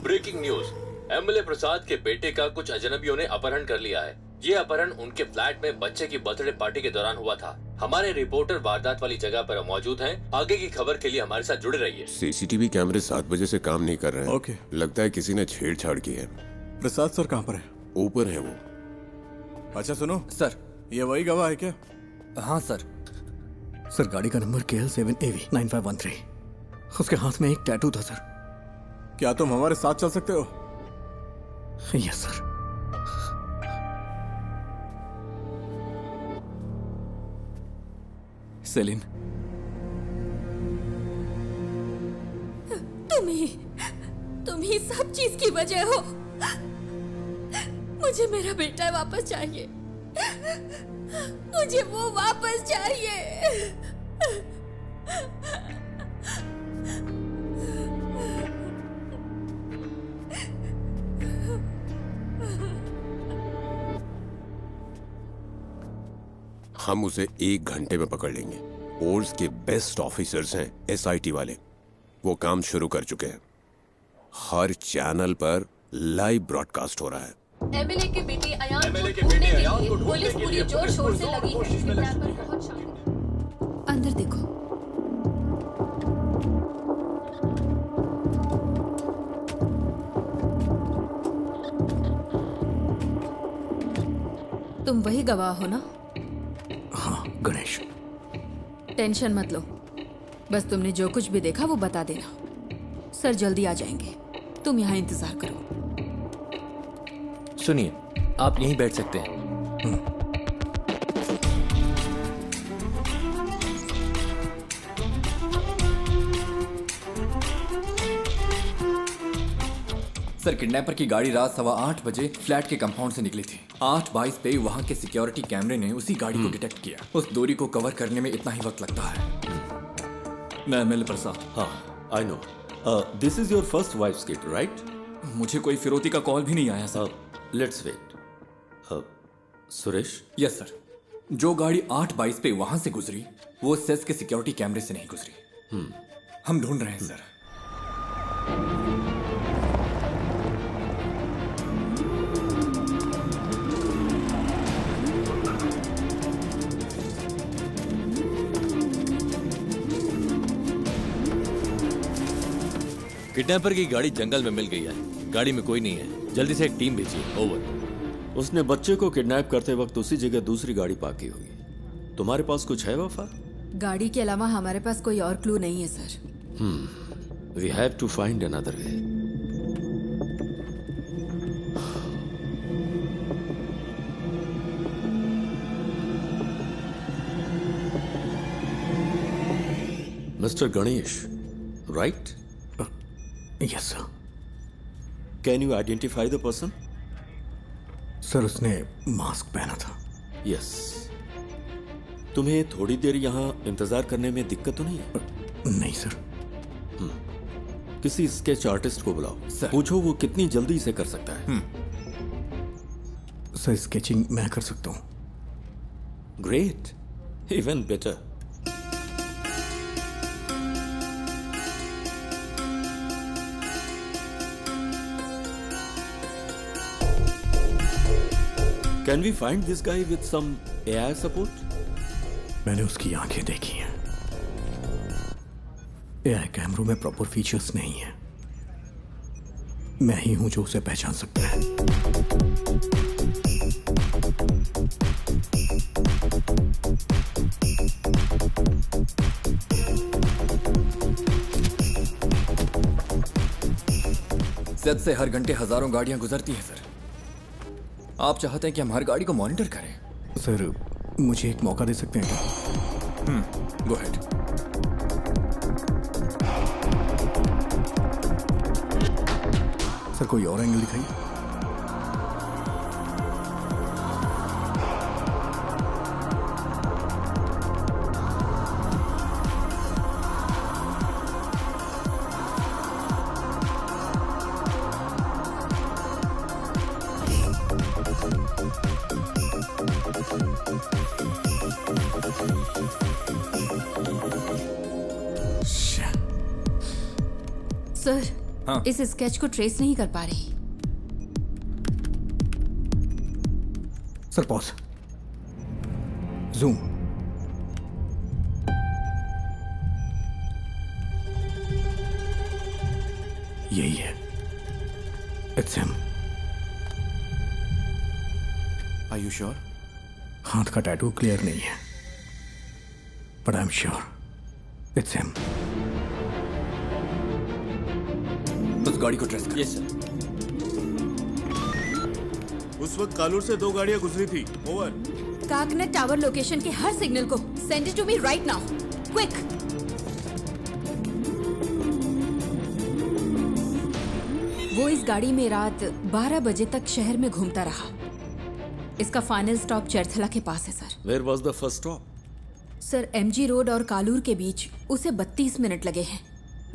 ब्रेकिंग न्यूज, एमएलए प्रसाद के बेटे का कुछ अजनबियों ने अपहरण कर लिया है। ये अपहरण उनके फ्लैट में बच्चे की बर्थडे पार्टी के दौरान हुआ था। हमारे रिपोर्टर वारदात वाली जगह पर मौजूद हैं। आगे की खबर के लिए हमारे साथ जुड़े रहिए। सीसीटीवी कैमरे 7 बजे से काम नहीं कर रहे हैं। ओके। लगता है किसी ने छेड़छाड़ की है। प्रसाद सर कहाँ पर है? ऊपर है वो। अच्छा सुनो सर, ये वही गवाह है क्या? हाँ सर। सर गाड़ी का नंबर KL7AV 9513। उसके हाथ में एक टैटू था सर। क्या तुम हमारे साथ चल सकते हो? Yes sir. सेलिन, तुम ही सब चीज की वजह हो। मुझे मेरा बेटा वापस चाहिए। मुझे वो वापस चाहिए। हम उसे 1 घंटे में पकड़ लेंगे। ओर्स के बेस्ट ऑफिसर्स हैं SIT वाले। वो काम शुरू कर चुके हैं। हर चैनल पर लाइव ब्रॉडकास्ट हो रहा है। एमएलए के बेटे अयान को ढूंढने के लिए पुलिस पूरी जोर शोर से लगी है। अंदर देखो। तुम वही गवाह हो ना? हाँ गणेश। टेंशन मत लो, बस तुमने जो कुछ भी देखा वो बता देना। सर जल्दी आ जाएंगे, तुम यहाँ इंतजार करो। सुनिए, आप यहीं बैठ सकते हैं। सर, किडनैपर की गाड़ी रात 8:15 बजे फ्लैट के कंपाउंड से निकली थी। 8:22 पे वहां के सिक्योरिटी कैमरे ने उसी गाड़ी को डिटेक्ट किया। उस दूरी को कवर करने में इतना ही वक्त लगता है। मैं एमएलए प्रसाद। हाँ, I know. This is your first wife's kid, right? मुझे कोई फिरौती का कॉल भी नहीं आया sir. Let's wait. Suresh? Yes sir. जो गाड़ी 8:22 पे वहां से गुजरी वो सेस के सिक्योरिटी कैमरे से नहीं गुजरी। हम ढूंढ रहे हैं सर। किडनैपर की गाड़ी जंगल में मिल गई है। गाड़ी में कोई नहीं है। जल्दी से एक टीम भेजिए। ओवर। उसने बच्चे को किडनैप करते वक्त उसी जगह दूसरी गाड़ी पार्क की होगी। तुम्हारे पास कुछ है वफा? गाड़ी के अलावा हमारे पास कोई और क्लू नहीं है sir. We have to find another way. Mister Ganesh, right? Yes sir. Can you identify the person? Sir उसने मास्क पहना था। यस। तुम्हें थोड़ी देर यहाँ इंतजार करने में दिक्कत तो नहीं है? नहीं सर। किसी स्केच आर्टिस्ट को बुलाओ। पूछो वो कितनी जल्दी इसे कर सकता है। सर स्केचिंग मैं कर सकता हूँ। Great, even better. Can we find this guy with some AI support? मैंने उसकी आंखें देखी हैं। AI कैमरों में प्रॉपर फीचर्स नहीं है। मैं ही हूं जो उसे पहचान सकता है। सेट से हर घंटे हजारों गाड़ियां गुजरती हैं सर। आप चाहते हैं कि हम हर गाड़ी को मॉनिटर करें? सर मुझे एक मौका दे सकते हैं क्या? Go ahead. सर कोई और एंगल दिखाइए। सर इस स्केच को ट्रेस नहीं कर पा रही। Sir pause. जूम। यही है। It's him. Are you sure? हाथ का टैटू क्लियर नहीं है, but I am sure it's him. उस गाड़ी को ट्रेस करो। Yes sir. उस वक्त कालूर से 2 गाड़ियां गुजरी थी। ओवर। काकनेट टावर लोकेशन के हर सिग्नल को send it to me right now, quick. वो इस गाड़ी में रात 12 बजे तक शहर में घूमता रहा। इसका फाइनल स्टॉप चरथला के पास है sir. Where was the first stop? Sir MG road और कालूर के बीच उसे 32 मिनट लगे हैं।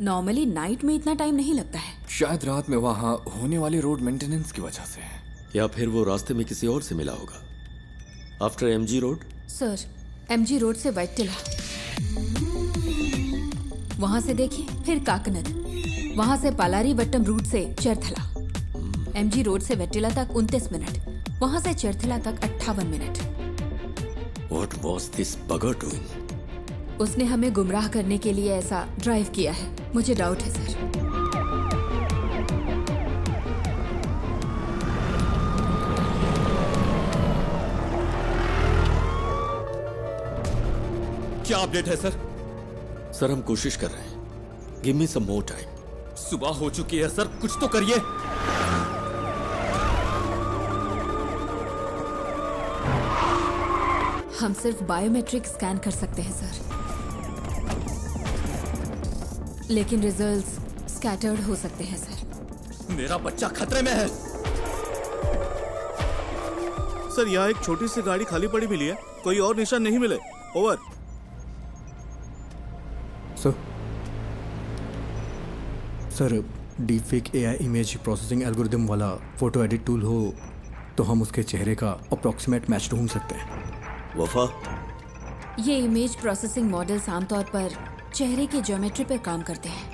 नॉर्मली नाइट में इतना टाइम नहीं लगता है। शायद रात में वहां होने वाले रोड मेंटेनेंस की वजह से है, या फिर वो रास्ते में किसी और से मिला होगा। After MG road? Sir MG road से वैटिला, वहां से देखिए, फिर काकनद, वहां से पालारी वट्टम रूट से चरथला। MG रोड से वैटिला तक 29 मिनट, वहां से चरथला तक 58 minute. What was this bugger doing? उसने हमें गुमराह करने के लिए ऐसा ड्राइव किया है। मुझे डाउट है सर। क्या अपडेट है सर? सर हम कोशिश कर रहे हैं। गिव मी सम मोर टाइम। सुबह हो चुकी है सर, कुछ तो करिए। हम सिर्फ बायोमेट्रिक स्कैन कर सकते हैं सर, लेकिन रिजल्ट्स स्कैटर्ड हो सकते हैं सर। मेरा बच्चा खतरे में है। सर यहाँ एक छोटी सी गाड़ी खाली पड़ी मिली है, कोई और निशान नहीं मिले। Over. Sir deepfake AI image processing algorithm वाला फोटो एडिट टूल हो तो हम उसके चेहरे का अप्रॉक्सीमेट मैच ढूंढ सकते हैं। वफा, ये इमेज प्रोसेसिंग मॉडल्स आमतौर पर चेहरे की ज्योमेट्री पर काम करते हैं,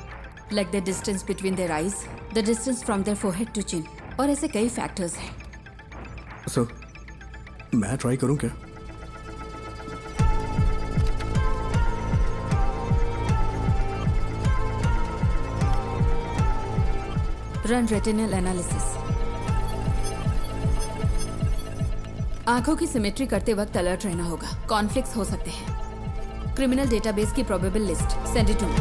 like the distance between their eyes, the distance from their forehead to chin, और ऐसे कई फैक्टर्स हैं। सर, मैं ट्राई करूं क्या? Run retinal analysis. आंखों की सिमेट्री करते वक्त अलर्ट रहना होगा, कॉन्फ्लिक्ट्स हो सकते हैं। क्रिमिनल डेटाबेस की probable list send it to me.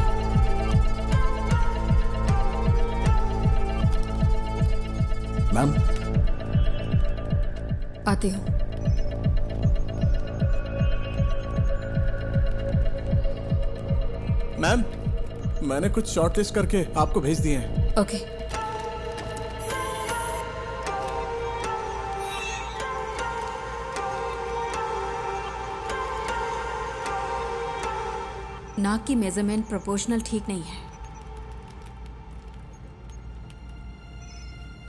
Ma'am, आती हूँ। मैम, मैंने कुछ शॉर्टलिस्ट करके आपको भेज दिए हैं। ओके। नाक की मेजरमेंट प्रोपोर्शनल ठीक नहीं है,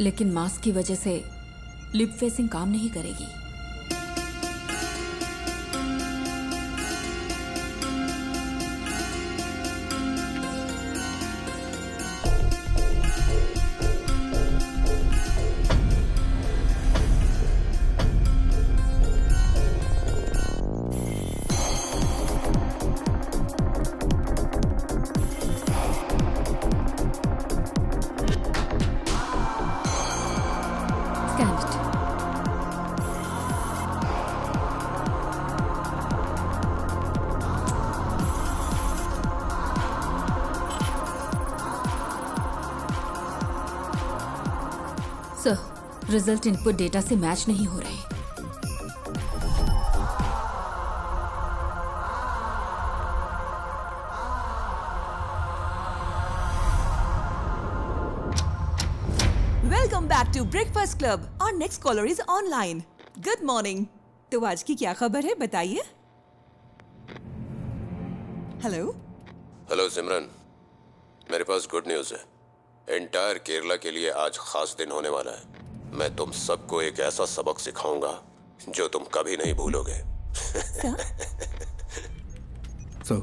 लेकिन मास्क की वजह से लिप फेसिंग काम नहीं करेगी। सर, रिजल्ट इनपुट डेटा से मैच नहीं हो रहे। Welcome back to breakfast club. और next caller is online. Good morning. तो आज की क्या खबर है, बताइए। हेलो। हेलो सिमरन, मेरे पास गुड न्यूज़ है। एंटायर केरला के लिए आज खास दिन होने वाला है। मैं तुम सबको एक ऐसा सबक सिखाऊंगा जो तुम कभी नहीं भूलोगे। सो,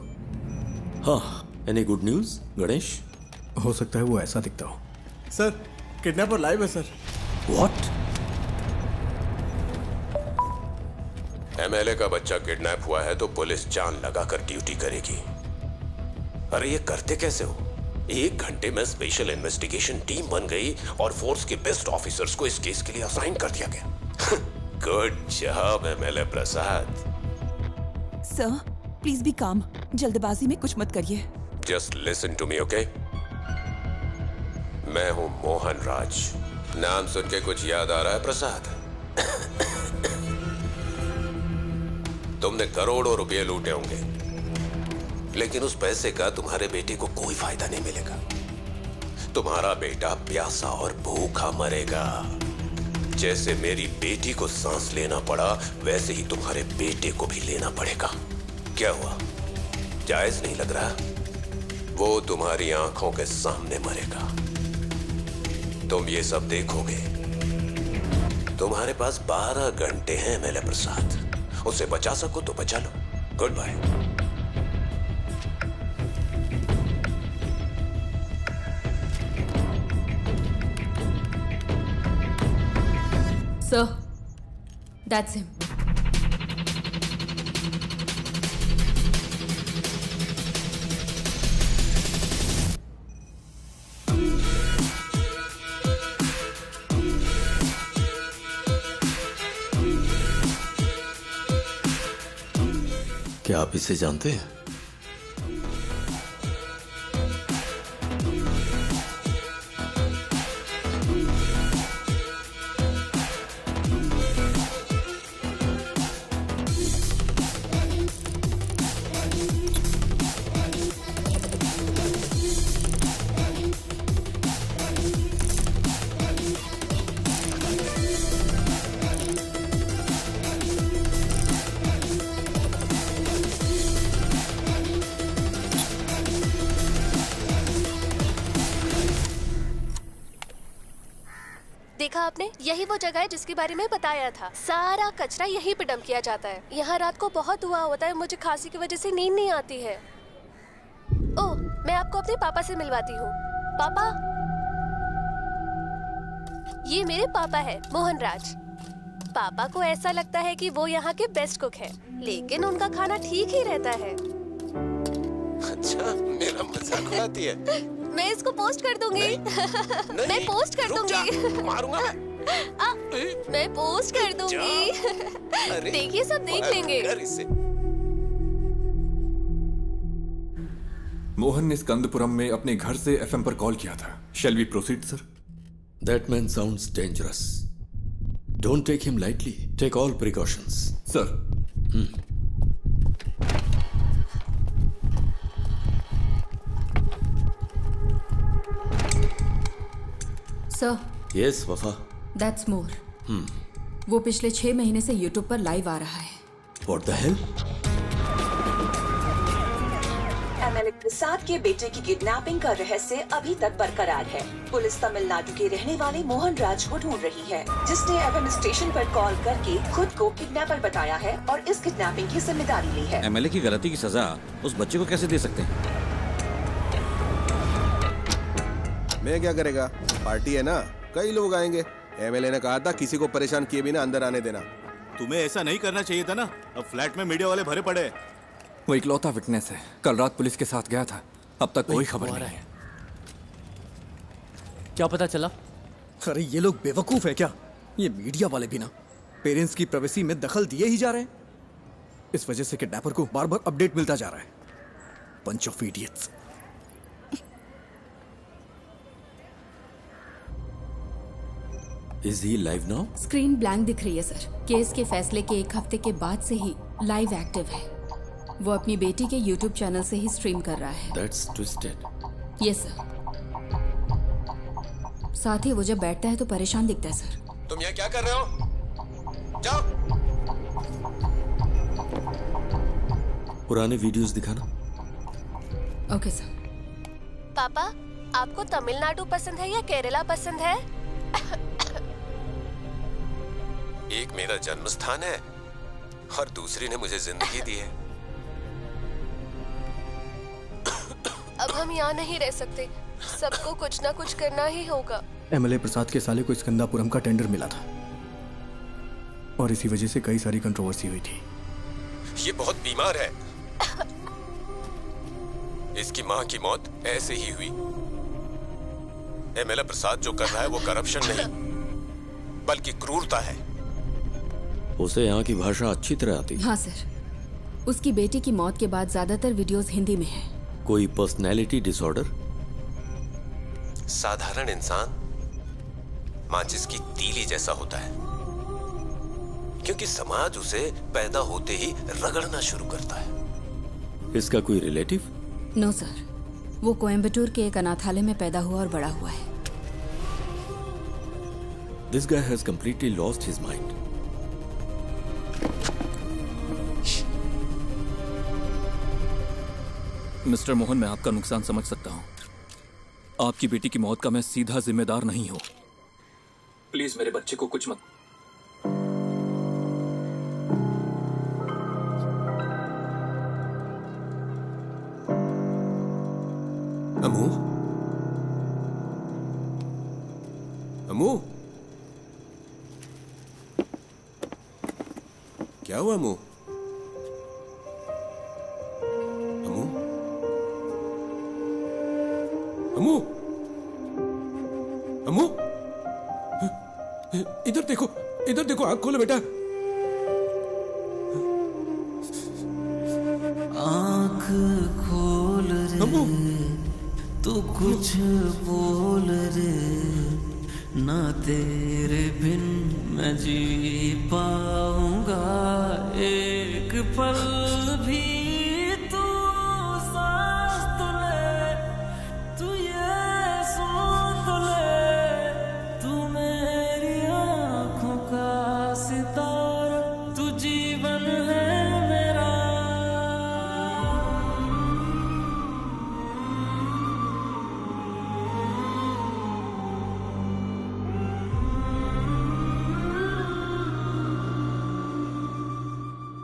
हाँ, एनी गुड न्यूज़ गणेश? हो सकता है वो ऐसा दिखता हो। सर, किडनैपर लाइव है सर। व्हाट? एमएलए का बच्चा किडनैप हुआ है तो पुलिस जान लगाकर ड्यूटी करेगी। अरे ये करते कैसे हो? 1 घंटे में स्पेशल इन्वेस्टिगेशन टीम बन गई और फोर्स के बेस्ट ऑफिसर्स को इस केस के लिए असाइन कर दिया गया। Good job MLA Prasad. Sir, please be calm. जल्दबाजी में कुछ मत करिए। Just listen to me, okay? मैं हूं मोहन राज। नाम सुन के कुछ याद आ रहा है प्रसाद? तुमने करोड़ों रुपए लूटे होंगे, लेकिन उस पैसे का तुम्हारे बेटे को कोई फायदा नहीं मिलेगा। तुम्हारा बेटा प्यासा और भूखा मरेगा। जैसे मेरी बेटी को सांस लेना पड़ा, वैसे ही तुम्हारे बेटे को भी लेना पड़ेगा। क्या हुआ, जायज नहीं लग रहा? वो तुम्हारी आंखों के सामने मरेगा, तुम ये सब देखोगे। तुम्हारे पास 12 घंटे हैं एमएलए प्रसाद। उसे बचा सको तो बचा लो। Goodbye. Sir, that's him. क्या आप इसे जानते हैं? देखा आपने, यही वो जगह है जिसके बारे में बताया था। सारा कचरा यहीं पे डंप किया जाता है। यहाँ रात को बहुत धुआं होता है, मुझे खांसी की वजह से नींद नहीं आती है। ओह, मैं आपको अपने पापा से मिलवाती हूँ। पापा, ये मेरे पापा है, मोहन राज। पापा को ऐसा लगता है कि वो यहाँ के बेस्ट कुक हैं, लेकिन उनका खाना ठीक ही रहता है। अच्छा, मेरा मजाक उड़ाती है। मैं इसको पोस्ट कर दूंगी। मैं पोस्ट कर दूंगी। मारूंगा मैं पोस्ट कर दूंगी। देखिए, सब देख लेंगे। मोहन ने स्कंदपुरम में अपने घर से एफएम पर कॉल किया था। Shall we proceed sir? That man sounds dangerous. Don't take him lightly. Take all precautions. Sir. Sir. Yes, Wafa. That's more. वो पिछले 6 महीने से YouTube पर लाइव आ रहा है। What the hell? एमएलए प्रसाद के बेटे की किडनैपिंग का रहस्य अभी तक बरकरार है। पुलिस तमिलनाडु के रहने वाले मोहन राज को ढूंढ रही है, जिसने एफएम स्टेशन पर कॉल करके खुद को किडनैपर बताया है और इस किडनैपिंग की जिम्मेदारी ली है। एमएलए की गलती की सजा उस बच्चे को कैसे दे सकते हैं? मैं क्या करेगा, पार्टी है ना, कई लोग आएंगे। एमएलए ने कहा था किसी को परेशान किए बिना अंदर आने देना। तुम्हें ऐसा नहीं करना चाहिए था ना। अब फ्लैट में मीडिया वाले भरे पड़े। वो इकलौता विटनेस है, कल रात पुलिस के साथ गया था, अब तक कोई खबर नहीं है। क्या पता चला? अरे ये लोग बेवकूफ है क्या? ये मीडिया वाले भी ना पेरेंट्स की प्राइवेसी में दखल दिए ही जा रहे हैं। इस वजह से किडनैपर को बार बार अपडेट मिलता जा रहा है। Bunch of idiots. Is he live now? Screen blank दिख रही है सर। केस के फैसले के 1 हफ्ते के बाद से ही लाइव एक्टिव है। वो अपनी बेटी के YouTube चैनल से ही स्ट्रीम कर रहा है। That's twisted. Yes sir. साथ ही वो जब बैठता है तो परेशान दिखता है सर। तुम यहाँ क्या कर रहे हो? जाओ। पुराने वीडियोस दिखाना। Okay sir. पापा, आपको तमिलनाडु पसंद है या केरला पसंद है? एक मेरा जन्म स्थान है और दूसरी ने मुझे जिंदगी दी है। अब हम यहाँ नहीं रह सकते, सबको कुछ ना कुछ करना ही होगा। एमएलए प्रसाद के साले को स्कंदापुरम का टेंडर मिला था और इसी वजह से कई सारी कंट्रोवर्सी हुई थी। ये बहुत बीमार है। इसकी माँ की मौत ऐसे ही हुई। एमएलए प्रसाद जो कर रहा है वो करप्शन नहीं बल्कि क्रूरता है। उसे यहाँ की भाषा अच्छी तरह आती है। हाँ सर। उसकी बेटी की मौत के बाद ज्यादातर वीडियोस हिंदी में हैं। कोई पर्सनैलिटी डिसऑर्डर? साधारण इंसान माचिस की तीली जैसा होता है, क्योंकि समाज उसे पैदा होते ही रगड़ना शुरू करता है। इसका कोई रिलेटिव? नो सर, वो कोयम्बटूर के एक अनाथालय में पैदा हुआ और बड़ा हुआ है। This guy has completely lost his mind. Mister Mohan, मैं आपका नुकसान समझ सकता हूं। आपकी बेटी की मौत का मैं सीधा जिम्मेदार नहीं हूं। प्लीज मेरे बच्चे को कुछ मत। अमू, अमू, क्या हुआ अमू? अमू, अमू, अमू, इधर देखो, इधर देखो, आंख खोलो बेटा। आंख खोल रे, तू कुछ बोल रे, ना तेरे बिन मैं जी पाऊंगा एक पल भी। तू सांस तो ले, तू ये सुन तो ले, तू मेरी आंखों का सितारा, तू जीवन है मेरा।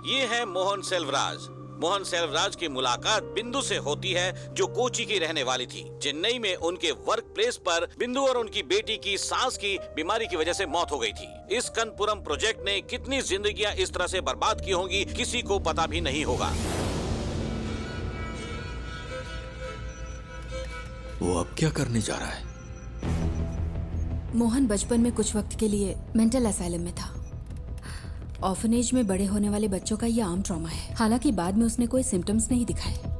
ये है मोहन सेल्वराज। मोहन सेल्वराज की मुलाकात बिंदु से होती है, जो कोची की रहने वाली थी। चेन्नई में उनके वर्क प्लेस पर बिंदु और उनकी बेटी की सांस की बीमारी की वजह से मौत हो गई थी। इस कनपुरम प्रोजेक्ट ने कितनी जिंदगियां इस तरह से बर्बाद की होंगी, किसी को पता भी नहीं होगा। वो अब क्या करने जा रहा है? मोहन बचपन में कुछ वक्त के लिए मेंटल असाइलम में था। ऑर्फनेज में बड़े होने वाले बच्चों का यह आम ट्रॉमा है। हालांकि बाद में उसने कोई सिम्टम्स नहीं दिखाए।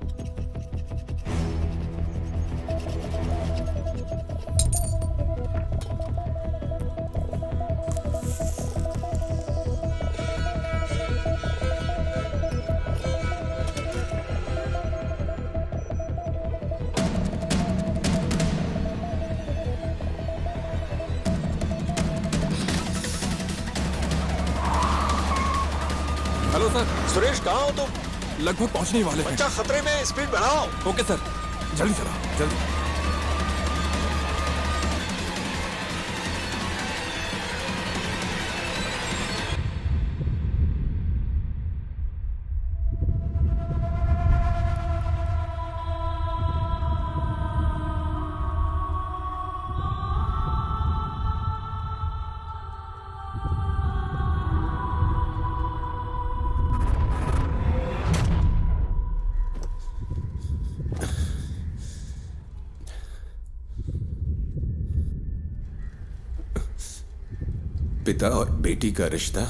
Hello sir. सुरेश, कहाँ हो तुम? लगभग पहुंचने वाले हैं। बच्चा खतरे में, स्पीड बढ़ाओ। ओके सर, जल्दी चलाओ, जल्दी। पिता और बेटी का रिश्ता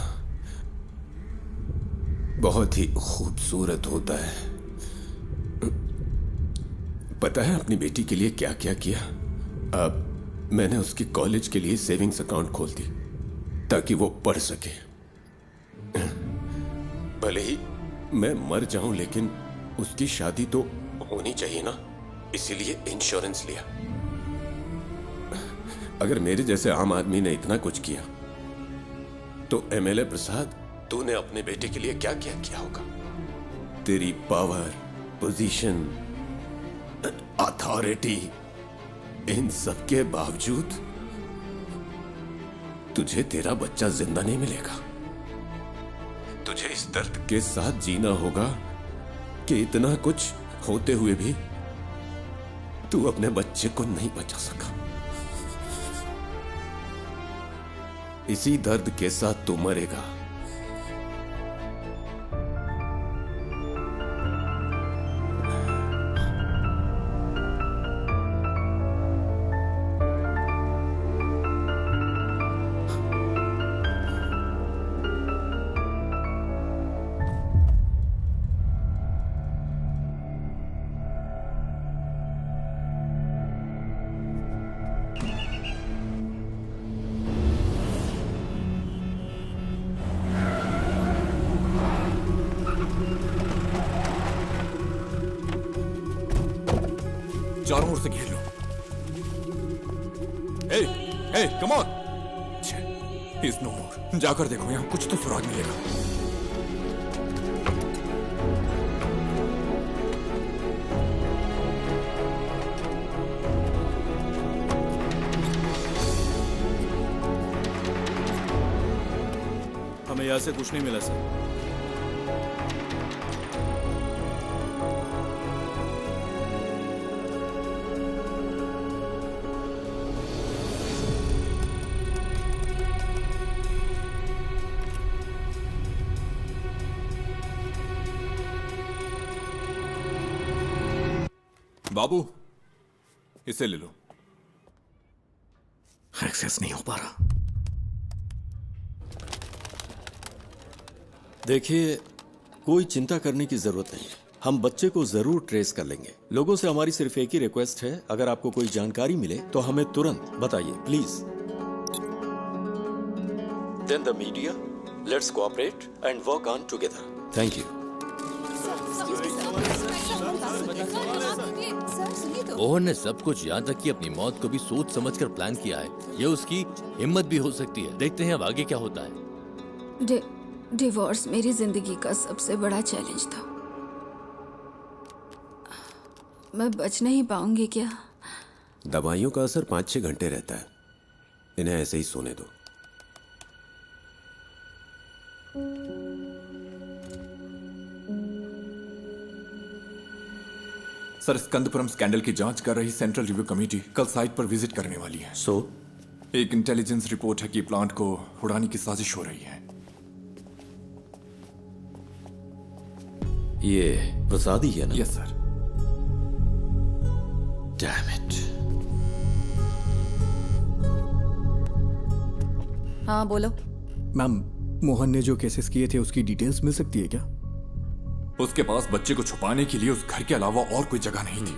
बहुत ही खूबसूरत होता है। पता है अपनी बेटी के लिए क्या क्या किया? अब मैंने उसकी कॉलेज के लिए सेविंग्स अकाउंट खोल दी ताकि वो पढ़ सके। भले ही मैं मर जाऊं, लेकिन उसकी शादी तो होनी चाहिए ना, इसीलिए इंश्योरेंस लिया। अगर मेरे जैसे आम आदमी ने इतना कुछ किया तो एमएलए प्रसाद, तूने अपने बेटे के लिए क्या क्या किया होगा? तेरी पावर, पोजीशन, अथॉरिटी, इन सब के बावजूद तुझे तेरा बच्चा जिंदा नहीं मिलेगा। तुझे इस दर्द के साथ जीना होगा कि इतना कुछ होते हुए भी तू अपने बच्चे को नहीं बचा सका। इसी दर्द के साथ तू मरेगा। चारों ओर से घेर लो। हे, कम ऑन। इज नो मोर। जाकर देखो, यहां कुछ तो सुराग मिलेगा। हमें यहां से कुछ नहीं मिला सर। बाबू, इसे ले लो। एक्सेस नहीं हो पा रहा। देखिए, कोई चिंता करने की जरूरत नहीं। हम बच्चे को जरूर ट्रेस कर लेंगे। लोगों से हमारी सिर्फ एक ही रिक्वेस्ट है, अगर आपको कोई जानकारी मिले तो हमें तुरंत बताइए, please. Then the media, let's cooperate and work on together. Thank you. Mohan ने सब कुछ, यहाँ तक कि अपनी मौत को भी सोच समझकर प्लान किया है। ये उसकी हिम्मत भी हो सकती है। देखते हैं अब आगे क्या होता है। डिवोर्स मेरी जिंदगी का सबसे बड़ा चैलेंज था। मैं बच नहीं पाऊंगी क्या? दवाइयों का असर 5-6 घंटे रहता है। इन्हें ऐसे ही सोने दो। सर, स्कंदपुरम स्कैंडल की जांच कर रही सेंट्रल रिव्यू कमेटी कल साइट पर विजिट करने वाली है। एक इंटेलिजेंस रिपोर्ट है कि प्लांट को उड़ाने की साजिश हो रही है। ये प्रसाद ही है ना? Yes sir. Damn it. हाँ बोलो। मैम, मोहन ने जो केसेस किए थे उसकी डिटेल्स मिल सकती है क्या? उसके पास बच्चे को छुपाने के लिए उस घर के अलावा और कोई जगह नहीं थी।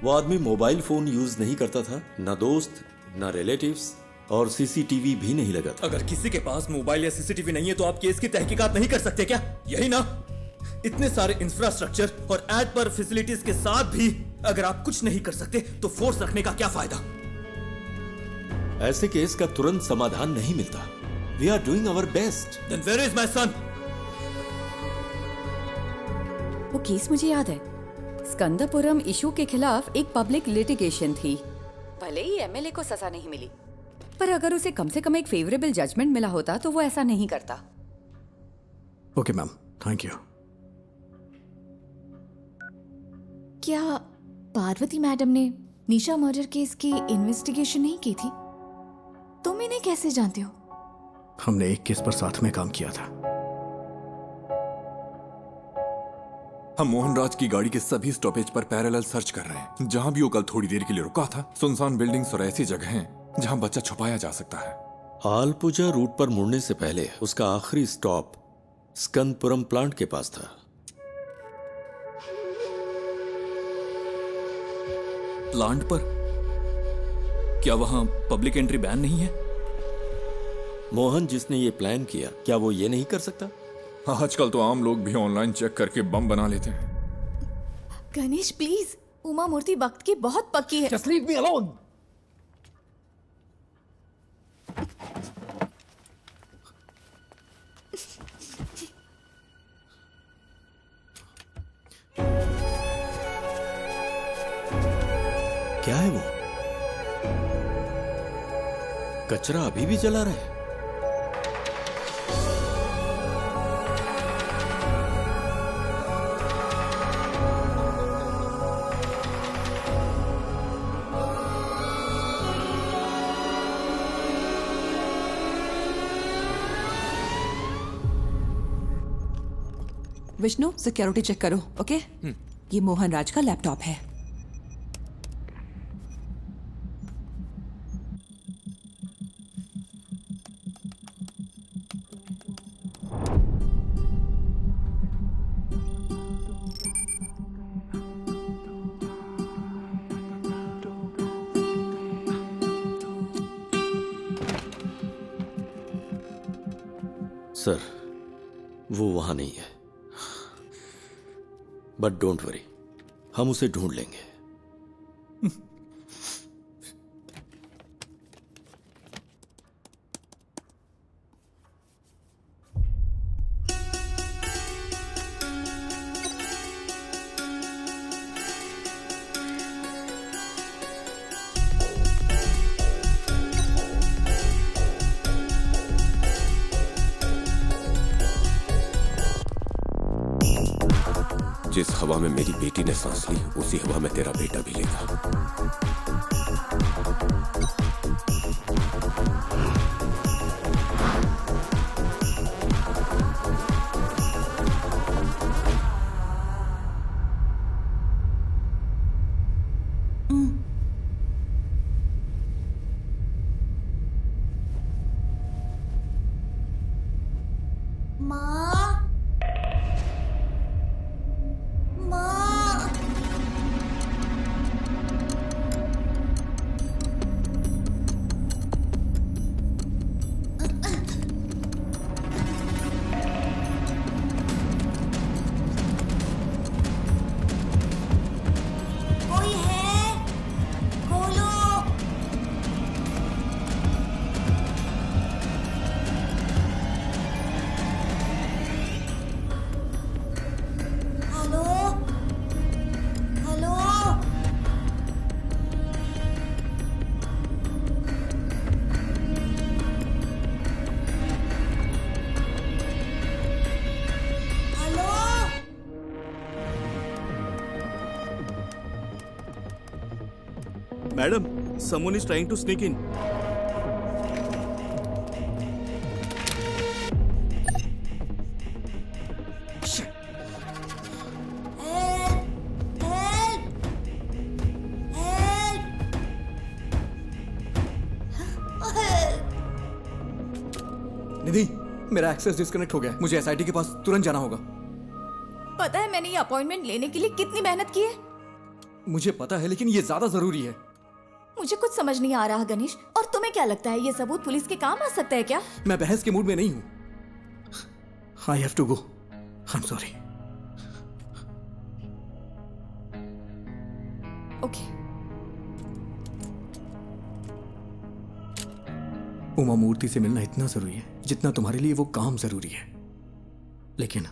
वो आदमी मोबाइल फोन यूज नहीं करता था, ना दोस्त ना रिलेटिव्स, और सीसीटीवी भी नहीं लगा था। अगर किसी के पास मोबाइल या सीसीटीवी नहीं है तो आप केस की तहकीकात नहीं कर सकते क्या? यही ना? इतने सारे इंफ्रास्ट्रक्चर और एड पर फैसिलिटीज के साथ भी अगर आप कुछ नहीं कर सकते तो फोर्स रखने का क्या फायदा? ऐसे केस का तुरंत समाधान नहीं मिलता। We are doing our best. Then where is my son? वो केस मुझे याद है। स्कंदपुरम इशू के खिलाफ एक पब्लिक लिटिगेशन थी। भले ही एमएलए को सजा नहीं मिली, पर अगर उसे कम से कम एक फेवरेबल जजमेंट मिला होता तो वो ऐसा नहीं करता। Okay ma'am, thank you. क्या पार्वती मैडम ने निशा मर्डर केस की इन्वेस्टिगेशन नहीं की थी? तुम इन्हें कैसे जानते हो? हमने एक केस पर साथ में काम किया था। हम मोहनराज की गाड़ी के सभी स्टॉपेज पर पैरेलल सर्च कर रहे हैं। जहां भी वो कल थोड़ी देर के लिए रुका था, सुनसान बिल्डिंग्स और ऐसी जगह हैं जहां बच्चा छुपाया जा सकता है। आलपुजा रूट पर मुड़ने से पहले उसका आखिरी स्टॉप स्कंदपुरम प्लांट के पास था। प्लांट पर? क्या वहां पब्लिक एंट्री बैन नहीं है? मोहन जिसने ये प्लान किया, क्या वो ये नहीं कर सकता? आजकल तो आम लोग भी ऑनलाइन चेक करके बम बना लेते हैं। गणेश प्लीज, उमा मूर्ति वक्त की बहुत पक्की है। Just leave me alone. क्या है वो? कचरा अभी भी जला रहा है। विष्णु, सिक्योरिटी चेक करो, ओके? ये मोहन राज का लैपटॉप है। सर, वो वहां नहीं है, बट डोंट वरी, हम उसे ढूंढ लेंगे। जिस हवा में मेरी बेटी ने सांस ली, उसी हवा में तेरा बेटा भी लेगा। Madam, someone is trying to sneak in. निधि, मेरा एक्सेस डिस्कनेक्ट हो गया है। मुझे एसआईटी के पास तुरंत जाना होगा। पता है मैंने ये अपॉइंटमेंट लेने के लिए कितनी मेहनत की है? मुझे पता है, लेकिन ये ज्यादा जरूरी है। मुझे कुछ समझ नहीं आ रहा गणेश। और तुम्हें क्या लगता है ये सबूत पुलिस के काम आ सकता है क्या? मैं बहस के मूड में नहीं हूं। I have to go. I am sorry. Okay. Uma Murthy से मिलना इतना जरूरी है जितना तुम्हारे लिए वो काम जरूरी है। लेकिन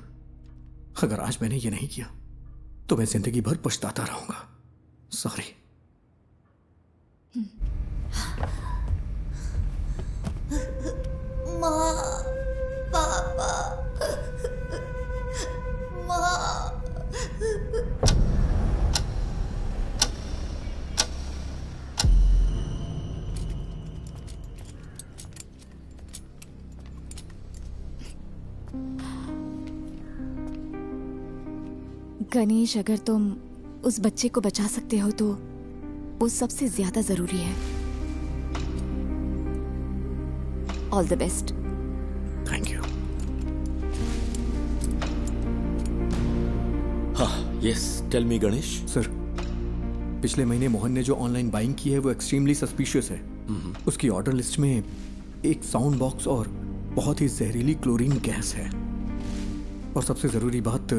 अगर आज मैंने ये नहीं किया तो मैं जिंदगी भर पछताता रहूंगा। सॉरी। माँ, पापा, माँ। गणेश, अगर तुम उस बच्चे को बचा सकते हो तो वो सबसे ज्यादा जरूरी है। All the best. Thank you. हाँ, yes, tell me Ganesh. Sir, पिछले महीने मोहन ने जो ऑनलाइन बाइंग की है वो एक्सट्रीमली सस्पिशियस है। उसकी ऑर्डर लिस्ट में एक साउंड बॉक्स और बहुत ही जहरीली क्लोरीन गैस है। और सबसे जरूरी बात,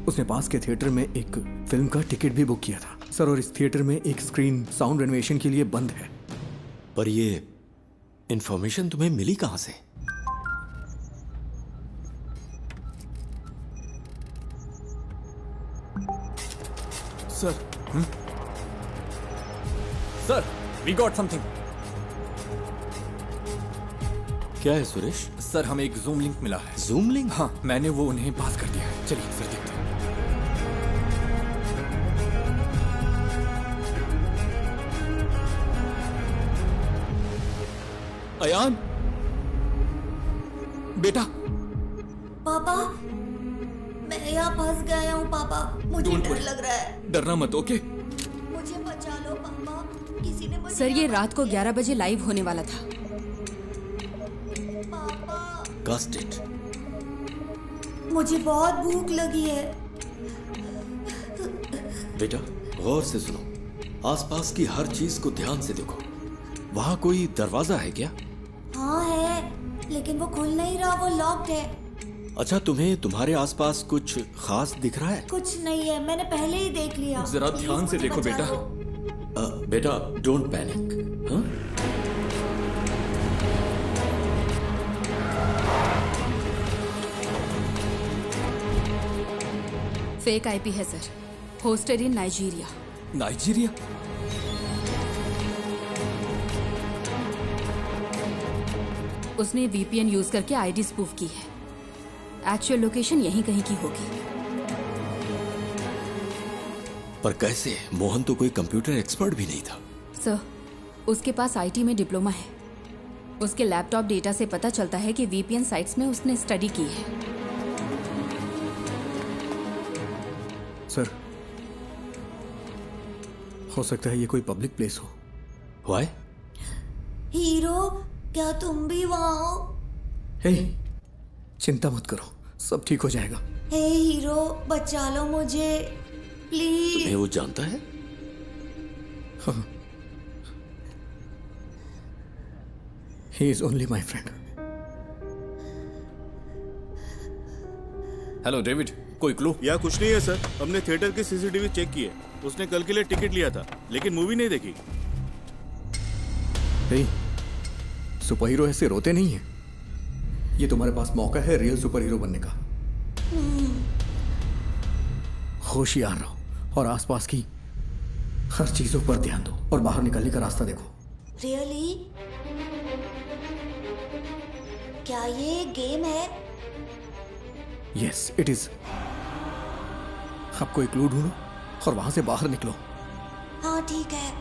उसने पास के थिएटर में एक फिल्म का टिकट भी बुक किया था सर। और इस थिएटर में एक स्क्रीन साउंड रेनोवेशन के लिए बंद है। पर ये इंफॉर्मेशन तुम्हें मिली कहां से? Sir, sir, we got something. क्या है सुरेश? सर, हमें एक जूम लिंक मिला है। Zoom link? हाँ, मैंने वो उन्हें पास कर दिया है। चलिए सर, देखते हैं। अयान, बेटा। पापा, मैं यहाँ फंस गया हूँ पापा। मुझे डर लग रहा है। डरना मत, ओके? मुझे बचा लो पापा। किसी ने मुझे। सर, ये रात को 11 बजे लाइव होने वाला था। Cast it. मुझे बहुत भूख लगी है। बेटा, गौर से सुनो। आसपास की हर चीज को ध्यान से देखो। वहां कोई दरवाजा है क्या? हाँ है, लेकिन वो खुल नहीं रहा, वो लॉक्ड है। अच्छा, तुम्हें तुम्हारे आसपास कुछ खास दिख रहा है? कुछ नहीं है, मैंने पहले ही देख लिया। जरा ध्यान से देखो बेटा। बेटा, डोंट पैनिक। हाँ? फेक आईपी है सर। होस्टेड इन नाइजीरिया। नाइजीरिया? उसने वीपीएन यूज करके आईडी स्पूफ की है। एक्चुअल लोकेशन यहीं कहीं की होगी। पर कैसे? मोहन तो कोई कंप्यूटर एक्सपर्ट भी नहीं था। सर, उसके पास आईटी में डिप्लोमा है। उसके लैपटॉप डेटा से पता चलता है कि वीपीएन साइट्स में उसने स्टडी की है। सर, हो सकता है ये कोई पब्लिक प्लेस हो। Why? हीरो, क्या तुम भी वहाँ हो? हे, चिंता मत करो, सब ठीक हो जाएगा। हे हीरो, बचा लो मुझे प्लीज। तुम्हें वो जानता है? हाँ। He is only my friend. Hello David, कोई क्लू? या कुछ नहीं है सर। हमने थिएटर की सीसीटीवी चेक की है। उसने कल के लिए टिकट लिया था, लेकिन मूवी नहीं देखी। hey, सुपर हीरो ऐसे रोते नहीं है। ये तुम्हारे पास मौका है रियल सुपर हीरो बनने का। होशियार रहो और आसपास की हर चीजों पर ध्यान दो और बाहर निकलने का रास्ता देखो। रियली? क्या ये गेम है? Yes, it is. अब कोई क्लू ढूंढो और वहां से बाहर निकलो। हाँ ठीक है।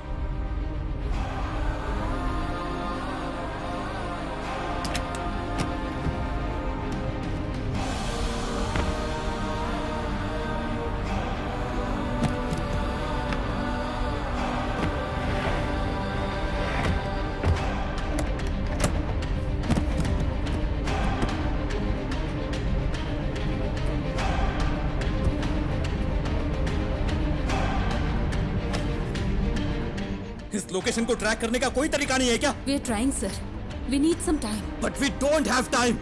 लोकेशन को ट्रैक करने का कोई तरीका नहीं है क्या? We are trying, sir. We need some time. But we don't have time.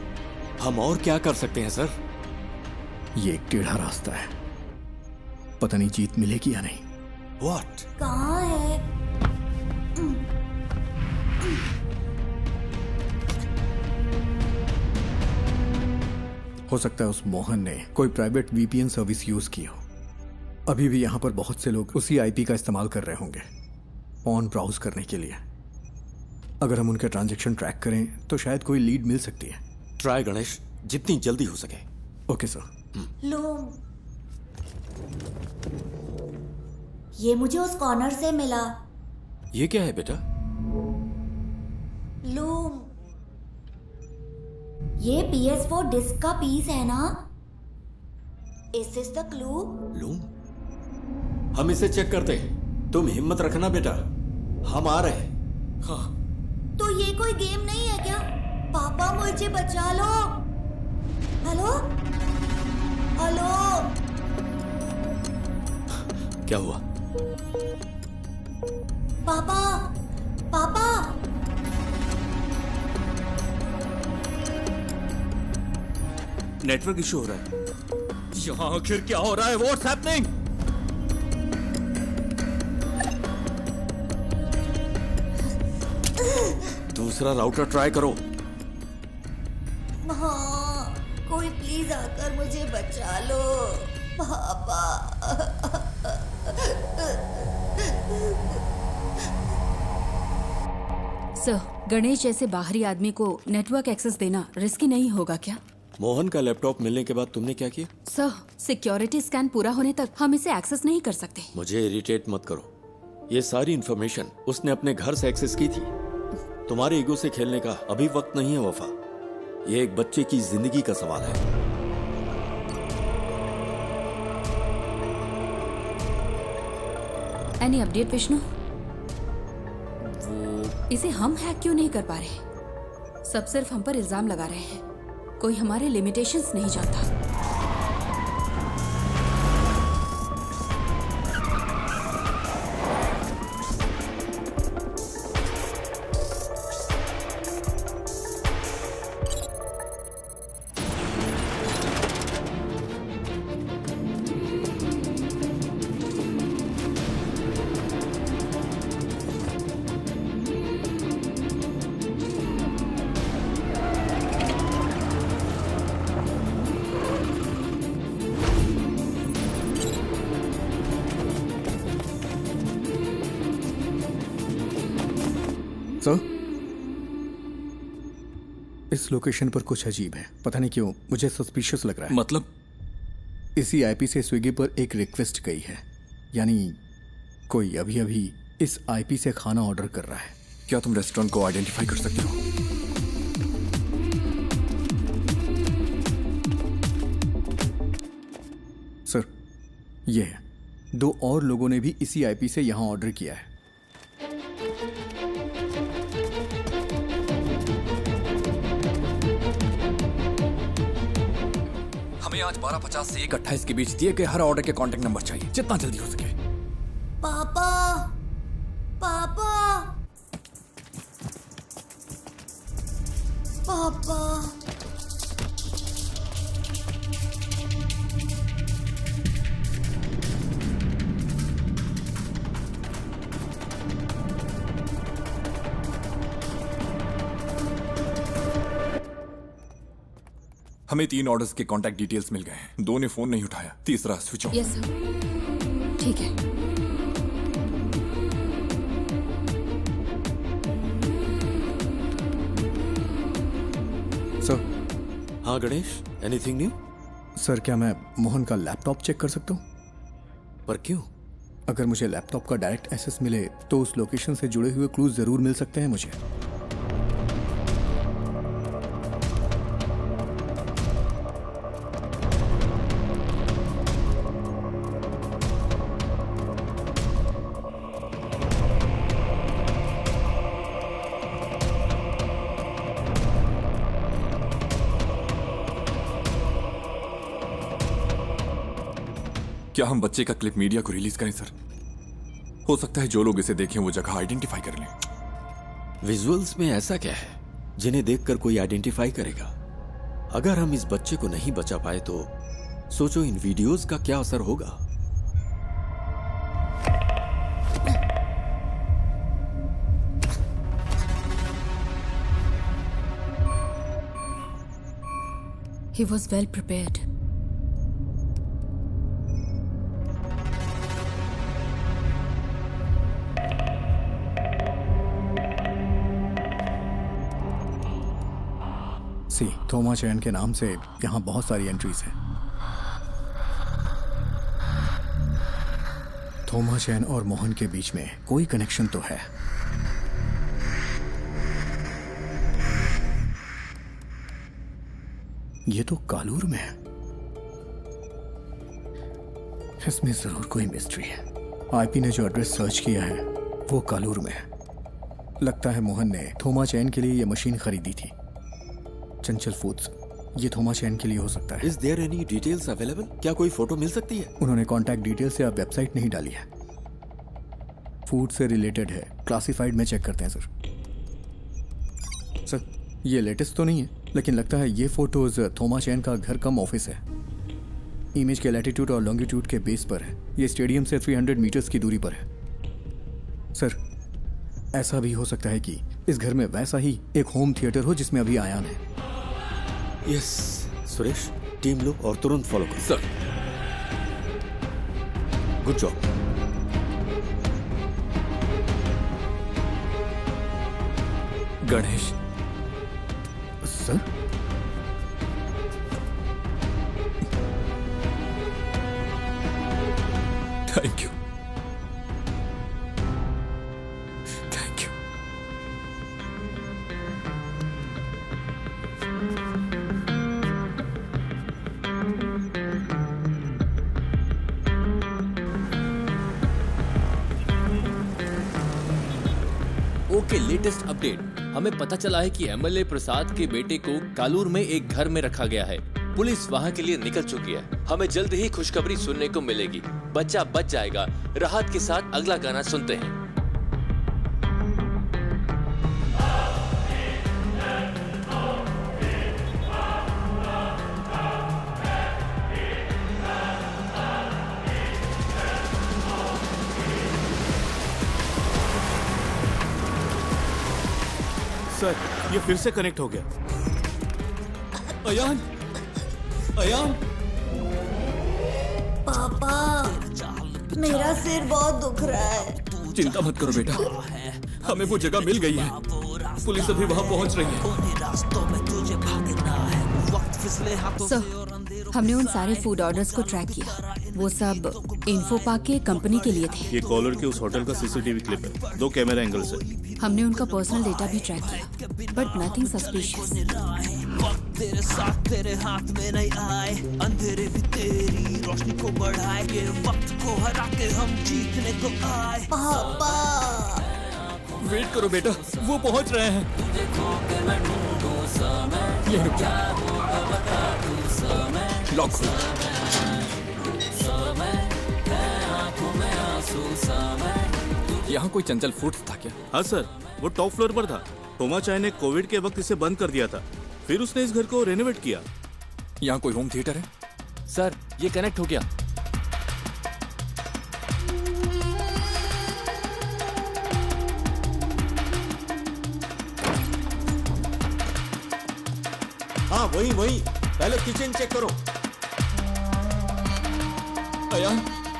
हम और क्या कर सकते हैं सर? ये एक टेढ़ा रास्ता है, पता नहीं जीत मिलेगी या नहीं। What? कहाँ है? हो सकता है उस मोहन ने कोई प्राइवेट वीपीएन सर्विस यूज की हो। अभी भी यहाँ पर बहुत से लोग उसी आईपी का इस्तेमाल कर रहे होंगे ऑन ब्राउज करने के लिए। अगर हम उनके ट्रांजैक्शन ट्रैक करें तो शायद कोई लीड मिल सकती है। ट्राई गणेश, जितनी जल्दी हो सके। Okay sir. लूम, ये मुझे उस कॉर्नर से मिला। ये क्या है बेटा? लूम, ये PS4 डिस्क का पीस है ना? Is this the clue? Loom, हम इसे चेक करते हैं। तुम हिम्मत रखना बेटा, हम आ रहे हैं। हाँ। तो ये कोई गेम नहीं है क्या? पापा मुझे बचा लो। हेलो हेलो, क्या हुआ? पापा पापा, नेटवर्क इशू हो रहा है। यहाँ आखिर क्या हो रहा है? What's happening? दूसरा राउटर ट्राई करो। हाँ, कोई प्लीज आकर मुझे बचा लो पापा। सर, गणेश जैसे बाहरी आदमी को नेटवर्क एक्सेस देना रिस्की नहीं होगा क्या? मोहन का लैपटॉप मिलने के बाद तुमने क्या किया? सर, सिक्योरिटी स्कैन पूरा होने तक हम इसे एक्सेस नहीं कर सकते। मुझे इरिटेट मत करो। ये सारी इंफॉर्मेशन उसने अपने घर से एक्सेस की थी। तुम्हारे ईगो से खेलने का अभी वक्त नहीं है वफा। ये एक बच्चे की जिंदगी का सवाल है। Any update Vishnu? इसे हम हैक क्यों नहीं कर पा रहे? सब सिर्फ हम पर इल्जाम लगा रहे हैं। कोई हमारे लिमिटेशंस नहीं जानता। सर, इस लोकेशन पर कुछ अजीब है। पता नहीं क्यों मुझे सस्पिशियस लग रहा है। मतलब? इसी आईपी से स्विगी पर एक रिक्वेस्ट गई है, यानी कोई अभी अभी इस आईपी से खाना ऑर्डर कर रहा है। क्या तुम रेस्टोरेंट को आइडेंटिफाई कर सकते हो? सर, ये है। 2 और लोगों ने भी इसी आईपी से यहां ऑर्डर किया है। हमें आज 12:50 से 1:28 के बीच दिए गए हर ऑर्डर के कॉन्टेक्ट नंबर चाहिए, जितना जल्दी हो सके। पापा पापा पापा, हमें 3 ऑर्डर्स के कॉन्टैक्ट डिटेल्स मिल गए हैं। 2 ने फोन नहीं उठाया, तीसरा स्विच ऑफ। यस सर, ठीक है। सर। हाँ गणेश, एनीथिंग न्यू? सर, क्या मैं मोहन का लैपटॉप चेक कर सकता हूँ? पर क्यों? अगर मुझे लैपटॉप का डायरेक्ट एक्सेस मिले तो उस लोकेशन से जुड़े हुए क्लूज जरूर मिल सकते हैं मुझे। क्या हम बच्चे का क्लिप मीडिया को रिलीज करें सर? हो सकता है जो लोग इसे देखें वो जगह आइडेंटिफाई कर लें। विजुअल्स में ऐसा क्या है जिन्हें देखकर कोई आइडेंटिफाई करेगा? अगर हम इस बच्चे को नहीं बचा पाए तो सोचो इन वीडियोस का क्या असर होगा। He was well prepared. सी थोमा चैन के नाम से यहाँ बहुत सारी एंट्रीज हैं। थोमा चैन और मोहन के बीच में कोई कनेक्शन तो है। ये तो कालूर में है। इसमें जरूर कोई मिस्ट्री है। आईपी ने जो एड्रेस सर्च किया है वो कालूर में है। लगता है मोहन ने थोमा चैन के लिए ये मशीन खरीदी थी। चंचल फूड्स, ये थोमा चैन के लिए हो सकता है। Is there any details available? क्या कोई फोटो मिल सकती है? उन्होंने कॉन्टैक्ट डिटेल से अब वेबसाइट नहीं डाली है। फूड से रिलेटेड है, क्लासिफाइड में चेक करते हैं सर। सर ये लेटेस्ट तो नहीं है, लेकिन लगता है ये फोटोज थोमा चैन का घर कम ऑफिस है। इमेज के लैटिट्यूड और लॉन्गिट्यूड के बेस पर है। ये स्टेडियम से 300 मीटर्स की दूरी पर है। सर ऐसा भी हो सकता है कि इस घर में वैसा ही एक होम थिएटर हो जिसमें अभी आयान है। यस सुरेश, टीम लो और तुरंत फॉलो करो। Sir good job. Ganesh sir, thank you, thank you. Okay, latest update. हमें पता चला है कि एमएलए प्रसाद के बेटे को कालूर में एक घर में रखा गया है। पुलिस वहां के लिए निकल चुकी है। हमें जल्द ही खुशखबरी सुनने को मिलेगी। बच्चा बच जाएगा। राहत के साथ अगला गाना सुनते हैं। सर ये फिर से कनेक्ट हो गया। अयान, अयान, पापा मेरा सिर बहुत दुख रहा है। चिंता मत करो बेटा, हमें वो जगह मिल गई है। पुलिस अभी वहां पहुंच रही है। सर, हमने उन सारे फूड ऑर्डर्स को ट्रैक किया। वो सब इन्फो पार्क के कंपनी के लिए थे। ये कॉलर के उस होटल का सीसीटीवी क्लिप है। 2 कैमरा एंगल्स है। हमने उनका पर्सनल डेटा भी ट्रैक किया, बट नथिंग सस्पिशियस। तेरे साथ तेरे हाथ में नहीं आए, अंधेरे भी तेरी रोशनी को बढ़ाए, ये वक्त को हरा के हम जीतने को आए। पापा वेट करो बेटा, वो पहुंच रहे हैं। ये रुक जा। लॉक खोलो। यहाँ कोई चंचल फूड्स था क्या? हाँ सर, वो टॉप फ्लोर पर था। थोमा चाय ने कोविड के वक्त इसे बंद कर दिया था, फिर उसने इस घर को रेनोवेट किया। यहाँ कोई होम थिएटर है? सर ये कनेक्ट हो गया। हाँ वही वही, पहले किचन चेक करो। अयान,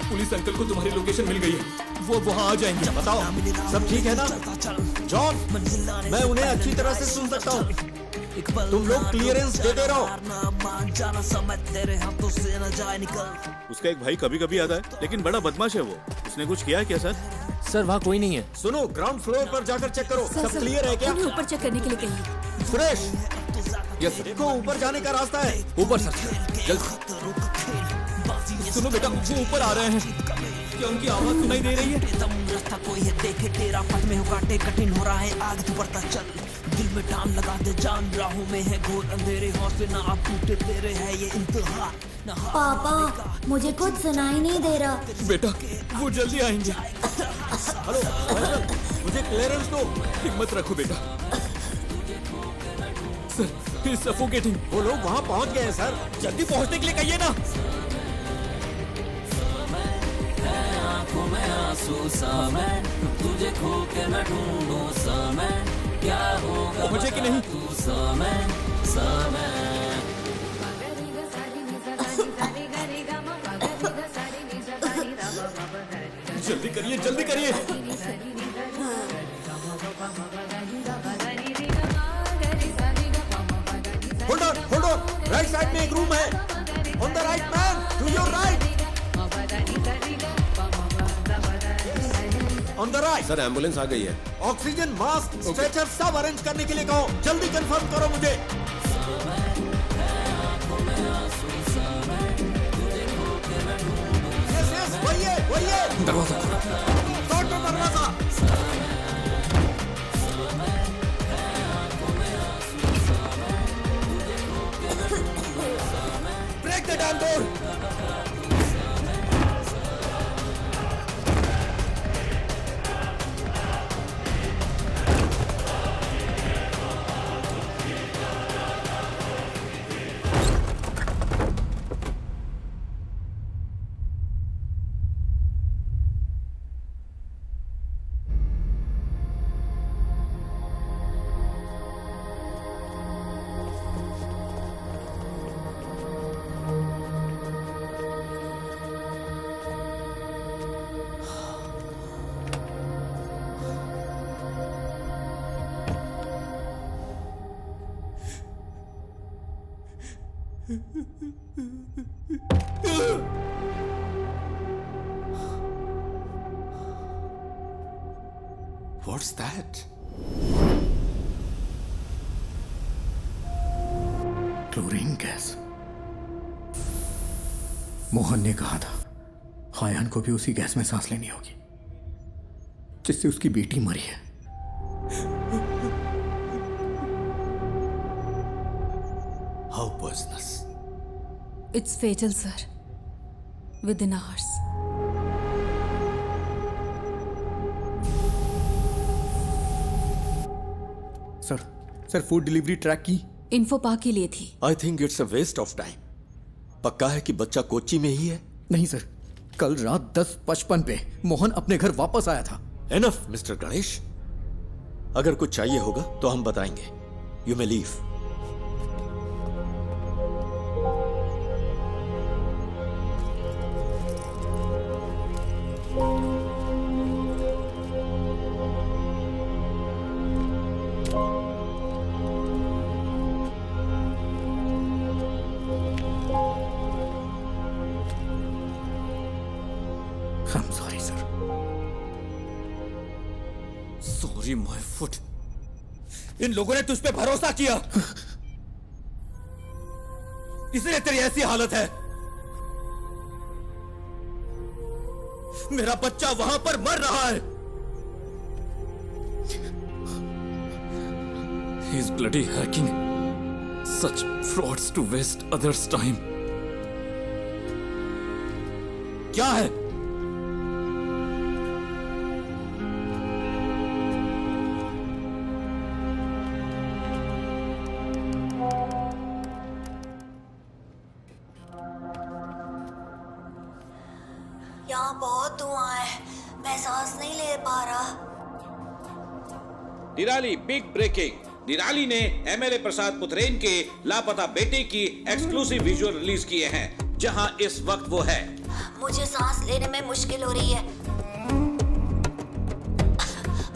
पुलिस अंकल को तुम्हारी लोकेशन मिल गई है। वो वहाँ आ जाएंगे। बताओ सब ठीक है ना? जॉन, मैं उन्हें अच्छी तरह से सुन सकता हूँ। तुम लोग क्लियरेंस देते रहो। उसका एक भाई कभी कभी आता है, लेकिन बड़ा बदमाश है वो। उसने कुछ किया है क्या सर? सर वहाँ कोई नहीं है। सुनो, ग्राउंड फ्लोर पर जाकर चेक करो। सब क्लियर है क्या? ऊपर चेक करने के लिए कहिए। सुरेश, यस देखो ऊपर जाने का रास्ता है। ऊपर सर, जल्द। सुनो बेटा, वो ऊपर आ रहे हैं। क्या उनकी आवाज सुनाई दे रही है? रास्ता कोई है देखे तेरा, पथ में हो काटे कठिन हो रहा है, आगे तू बढ़ता चल। दिल में टान लगा दे जान, राहों में है घोर अंधेरे, हौसले ना आप टूटे तेरे है ये इंतहा। पापा मुझे कुछ सुनाई नहीं दे रहा। बेटा वो जल्दी आएंगे। हेलो फैसल, मुझे क्लियरेंस दो। हिम्मत रखो बेटा। Sir, he is suffocating. वो लोग वहाँ पहुँच गए हैं सर, जल्दी पहुँचने के लिए कहिए ना। आंखों में आंसू सा मैं, तुझे खो के मैं ढूंढूं सा मैं, क्या होगा पहुंचे कि नहीं? तू सा मैं। जल्दी करिए, जल्दी करिए। होल्ड ऑन, राइट साइड में एक रूम है। On the right man, to your right. On the right. Sir ambulance आ गई है। ऑक्सीजन मास्क स्ट्रेचर सब अरेंज करने के लिए कहो। जल्दी कंफर्म करो मुझे। यस वही है। दरवाजा खोलो दरवाजा। Break the damn door. What's that? Chlorine gas. Mohan ने कहा था हायान को भी उसी गैस में सांस लेनी होगी जिससे उसकी बेटी मरी है। How poisonous? It's fatal, sir. Within hours. Sir food delivery track की इन्फो पा के लिए थी। I think it's a waste of time. पक्का है कि बच्चा कोच्चि में ही है? नहीं सर, कल रात 10:55 पे मोहन अपने घर वापस आया था। Enough, mister Ganesh. अगर कुछ चाहिए होगा तो हम बताएंगे। You may leave. I'm sorry, sir. Sorry, my foot. इन लोगों ने तुझ पे भरोसा किया, इसलिए तेरी ऐसी हालत है। मेरा बच्चा वहां पर मर रहा है। He's bloody hacking such frauds to waste others' time. क्या है? यहाँ बहुत धुआं है, मैं सांस नहीं ले पा रहा। निराली बिग ब्रेकिंग। निराली ने एमएलए प्रसाद पुथरेन के लापता बेटे की एक्सक्लूसिव विजुअल रिलीज किए हैं, जहां इस वक्त वो है। मुझे सांस लेने में मुश्किल हो रही है।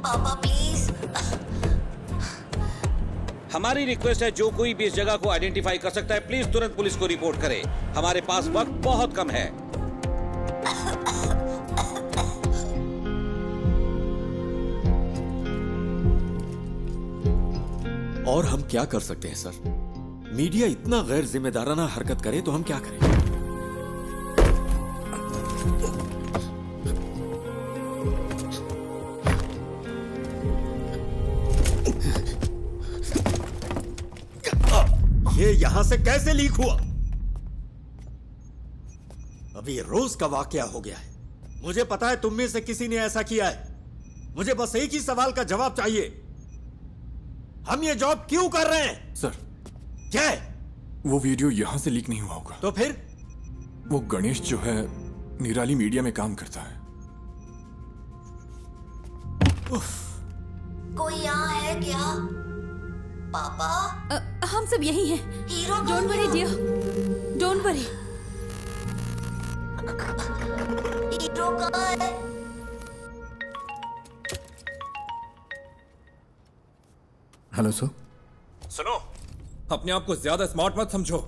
पापा प्लीज। हमारी रिक्वेस्ट है, जो कोई भी इस जगह को आइडेंटिफाई कर सकता है, प्लीज तुरंत पुलिस को रिपोर्ट करे। हमारे पास वक्त बहुत कम है। और हम क्या कर सकते हैं सर? मीडिया इतना गैर जिम्मेदाराना हरकत करे तो हम क्या करें? ये यहां से कैसे लीक हुआ? अभी रोज का वाकया हो गया है। मुझे पता है तुम में से किसी ने ऐसा किया है। मुझे बस एक ही सवाल का जवाब चाहिए। हम ये जॉब क्यों कर रहे हैं? सर, क्या है? वो वीडियो यहां से लीक नहीं हुआ होगा। तो फिर? वो गणेश जो है निराली मीडिया में काम करता है। कोई यहाँ है क्या? पापा? हम सब यही हैं। Hero don't worry dear, don't worry. Hero कहाँ है? Hello sir. सुनो, अपने आप को ज्यादा स्मार्ट मत समझो।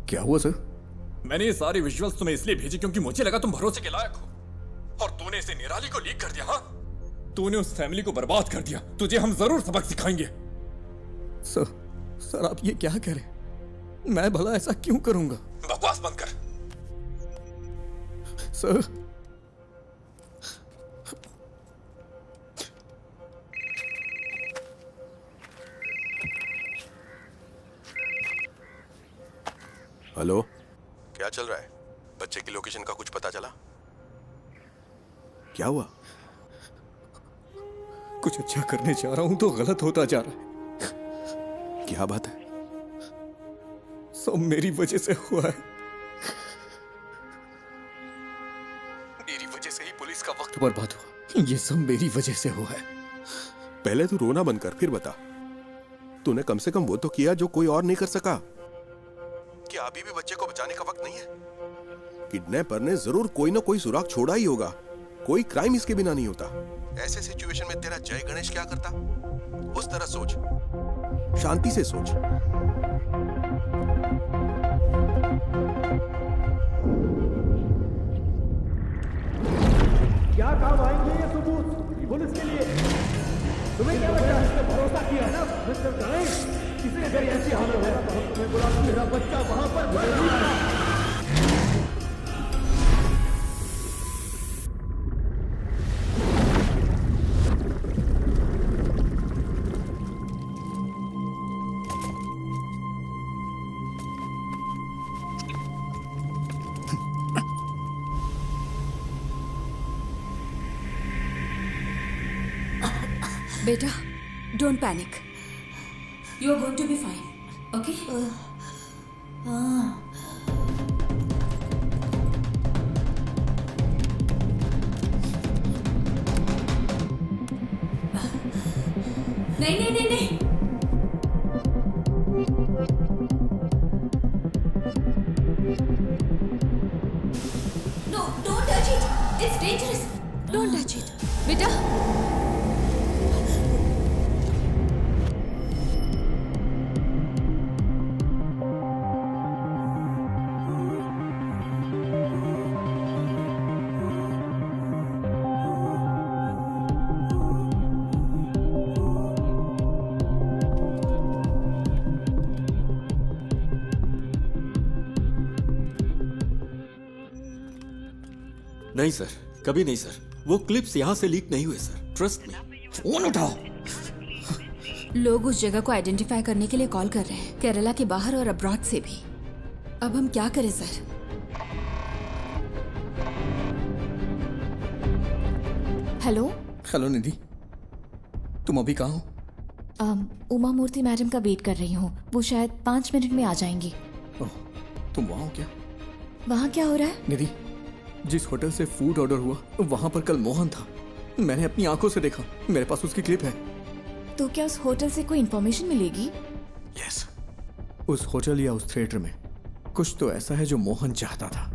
क्या हुआ सर? मैंने ये सारी विजुअल्स तुम्हें इसलिए भेजी क्योंकि मुझे लगा तुम भरोसे के लायक हो, और तूने इसे निराली को लीक कर दिया। हाँ, तूने उस फैमिली को बर्बाद कर दिया। तुझे हम जरूर सबक सिखाएंगे। सर आप ये क्या कह रहे हैं? मैं भला ऐसा क्यों करूंगा? बकवास बंद कर। सर, हेलो, क्या चल रहा है? बच्चे की लोकेशन का कुछ पता चला? क्या हुआ? कुछ अच्छा करने जा रहा हूं तो गलत होता जा रहा है। क्या बात है? सब मेरी वजह से हुआ है। मेरी वजह से ही पुलिस का वक्त बर्बाद हुआ। ये सब मेरी वजह से हुआ है। पहले तू रोना बंद कर, फिर बता। तूने कम से कम वो तो किया जो कोई और नहीं कर सका। क्या अभी भी बच्चे को बचाने का वक्त नहीं है? किडनैपर ने जरूर कोई ना कोई सुराग छोड़ा ही होगा। कोई क्राइम इसके बिना नहीं होता। ऐसे सिचुएशन में तेरा जय गणेश क्या करता? उस तरह सोच, शांति से सोच। क्या काम आएंगे ये सबूत पुलिस के लिए? तुम्हें क्या लगता है? इस पे भरोसा किया है ना मिस्टर गणेश? किसी अगर ऐसी हालत है तो हम तुम्हें बुला, मेरा बच्चा वहां पर मर रहा है। बेटा, don't panic. You are going to be fine, okay? नहीं नहीं नहीं नहीं। No, don't touch it. It's dangerous. Don't touch it. बेटा। नहीं सर, कभी नहीं सर। वो क्लिप्स यहां से लीक नहीं हुए सर, ट्रस्ट मी। फोन उठाओ। लोग उस जगह को आइडेंटिफाई करने के लिए कॉल कर रहे हैं, केरला के बाहर और अब्रॉड से भी। अब हम क्या करें सर? हेलो। हेलो निधि, तुम अभी कहाँ हो? उमा मूर्ति मैडम का वेट कर रही हूँ। वो शायद 5 मिनट में आ जाएंगी। तुम वहाँ हो क्या? वहाँ क्या हो रहा है? निधि, जिस होटल से फूड ऑर्डर हुआ वहाँ पर कल मोहन था। मैंने अपनी आंखों से देखा। मेरे पास उसकी क्लिप है। तो क्या उस होटल से कोई इन्फॉर्मेशन मिलेगी? यस, उस होटल या उस थिएटर में कुछ तो ऐसा है जो मोहन चाहता था।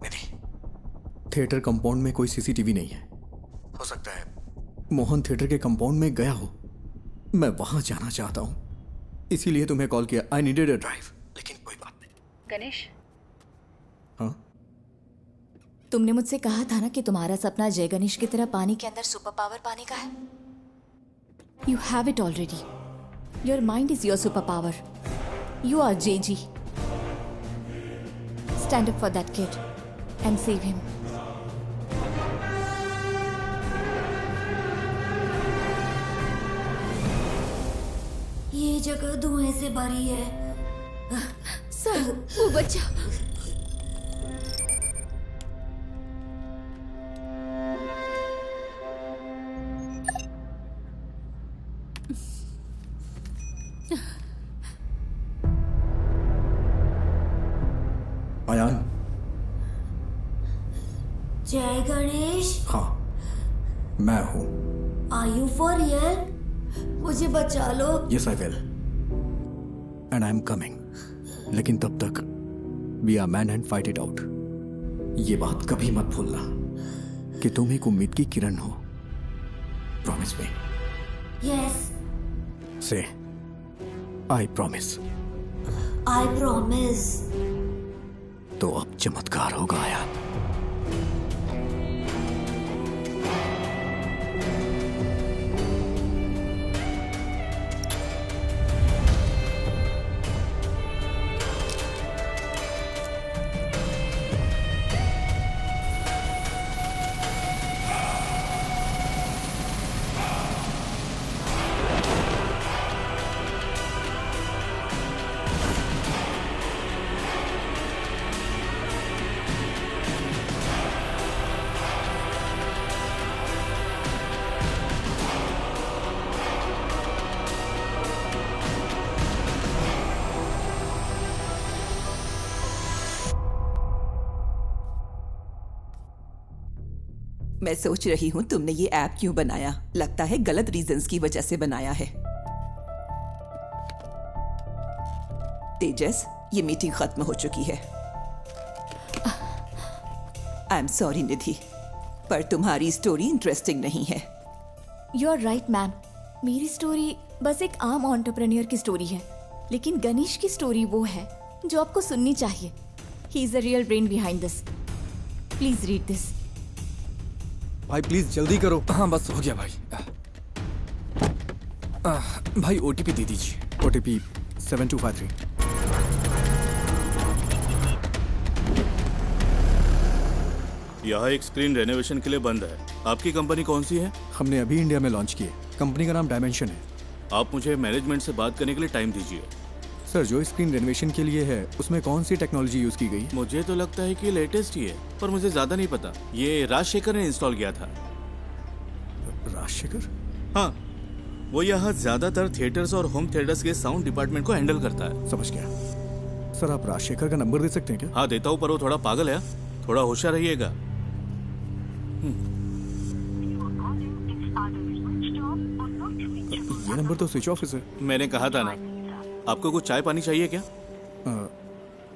निधि, थिएटर कंपाउंड में कोई सीसीटीवी नहीं है। हो सकता है मोहन थिएटर के कंपाउंड में गया हो। मैं वहां जाना चाहता हूं, इसीलिए तुम्हें कॉल किया। I needed a drive. लेकिन कोई बात नहीं। गणेश, हाँ? तुमने मुझसे कहा था ना कि तुम्हारा सपना जय गणेश की तरह पानी के अंदर सुपर पावर पाने का है। You have it already. Your mind is your super power. You are JG. Stand up for that kid and save him. ये जगह धुएं से भरी है। सर, वो बच्चा। अयान। जय गणेश। हाँ, मैं हूँ। Are you for real? मुझे बचा लो। Yes, I will. And I'm coming. लेकिन तब तक be a man and fight it out. ये बात कभी मत भूलना कि तुम एक उम्मीद की किरण हो। Promise me. Yes. Say, I promise. I promise. तो अब चमत्कार होगा आयान। मैं सोच रही हूँ तुमने ये ऐप क्यों बनाया। लगता है गलत रीजंस की वजह से बनाया है। तेजस, ये मीटिंग खत्म हो चुकी है। आई एम सॉरी निधि, पर तुम्हारी स्टोरी इंटरेस्टिंग नहीं है। यू आर राइट मैम, मेरी स्टोरी बस एक आम एंटरप्रेन्योर की स्टोरी है, लेकिन गणेश की स्टोरी वो है जो आपको सुननी चाहिए। He is the real brain behind this. Please read this. भाई प्लीज जल्दी करो। हाँ बस हो गया भाई। भाई ओटीपी दे दीजिए। ओटीपी 7253। यहाँ एक स्क्रीन रेनोवेशन के लिए बंद है। आपकी कंपनी कौन सी है? हमने अभी इंडिया में लॉन्च की है। कंपनी का नाम डायमेंशन है। आप मुझे मैनेजमेंट से बात करने के लिए टाइम दीजिए। सर, जो स्क्रीन रेनोवेशन के लिए है उसमें कौन सी टेक्नोलॉजी यूज की गई? मुझे तो लगता है कि लेटेस्ट ही है, पर मुझे ज्यादा नहीं पता। ये राजशेखर ने इंस्टॉल किया था। राजशेखर? हाँ, वो यहाँ ज्यादातर थिएटर्स और होम थिएटर्स के साउंड डिपार्टमेंट को हैंडल करता है। समझ गया। सर, आप राजशेखर का नंबर दे सकते हैं क्या? हाँ देता हूँ, पर वो थोड़ा पागल है। थोड़ा होशियार रहिएगा। ये नंबर तो स्विच ऑफ है। मैंने कहा था ना। आपको कुछ चाय पानी चाहिए क्या?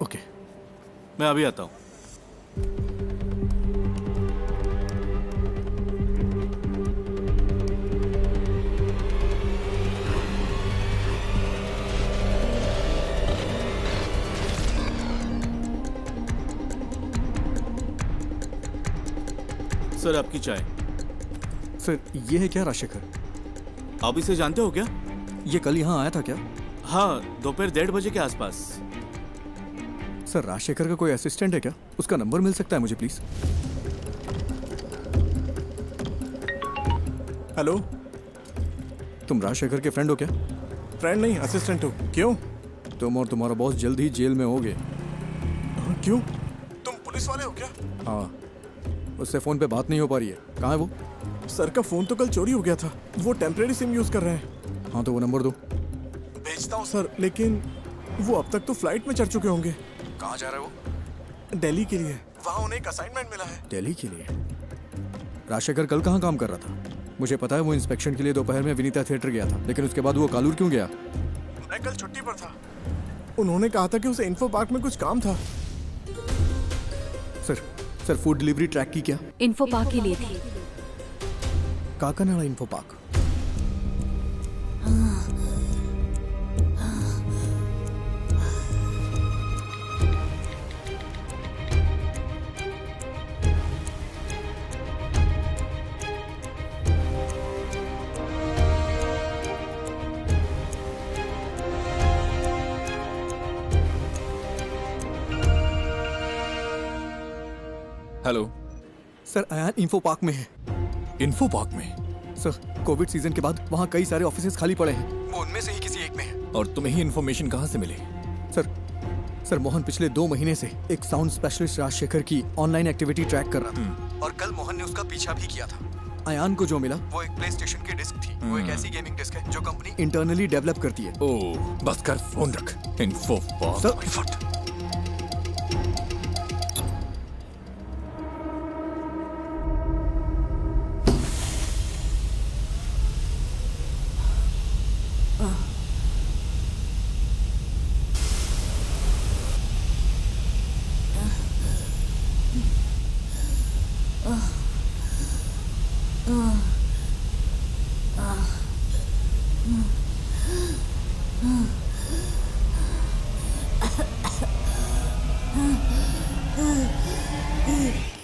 ओके, मैं अभी आता हूँ। सर, आपकी चाय। सर, ये है क्या राजशेखर? आप इसे जानते हो क्या? ये कल यहाँ आया था क्या? हाँ, दोपहर 1:30 बजे के आसपास। सर, राजशेखर का कोई असिस्टेंट है क्या? उसका नंबर मिल सकता है मुझे प्लीज? हेलो, तुम राजशेखर के फ्रेंड हो क्या? फ्रेंड नहीं, असिस्टेंट हो। क्यों? तुम और तुम्हारा बॉस जल्द ही जेल में होगे। क्यों? तुम पुलिस वाले हो क्या? हाँ, उससे फोन पे बात नहीं हो पा रही है। कहाँ है वो? सर का फोन तो कल चोरी हो गया था। वो टेम्परेरी सिम यूज कर रहे हैं। हाँ, तो वो नंबर दो। भेजता हूँ सर, लेकिन वो अब तक तो फ्लाइट में चढ़ चुके होंगे। कहाँ जा रहे वो? दिल्ली के लिए। वहाँ उन्हें एक असाइनमेंट मिला है। दिल्ली के लिए? राजशेखर कल कहाँ काम कर रहा था? मुझे पता है वो इंस्पेक्शन के लिए दोपहर में विनीता थिएटर गया था, लेकिन उसके बाद वो कालूर क्यों गया? मैं कल छुट्टी पर था। उन्होंने कहा था कि उसे इन्फो पार्क में कुछ काम था। सर, फूड डिलीवरी ट्रैक की क्या? इन्फो पार्क के लिए थी। Kakkanad info park. Hello sir, Ayaan info park में है। इन्फो पार्क में? सर, कोविड सीजन के बाद वहाँ कई सारे ऑफिसेज खाली पड़े हैं। वो उनमें से ही किसी एक में है। और तुम्हें ही इन्फॉर्मेशन कहाँ से मिली? सर, मोहन पिछले 2 महीने से एक साउंड स्पेशलिस्ट राजशेखर की ऑनलाइन एक्टिविटी ट्रैक कर रहा था, और कल मोहन ने उसका पीछा भी किया था। अयान को जो मिला वो एक प्ले स्टेशन की डिस्क थी। वो एक ऐसी गेमिंग डिस्क है जो कंपनी इंटरनली डेवलप करती है। ओह, बस कर, फोन रख। इन्फो फट।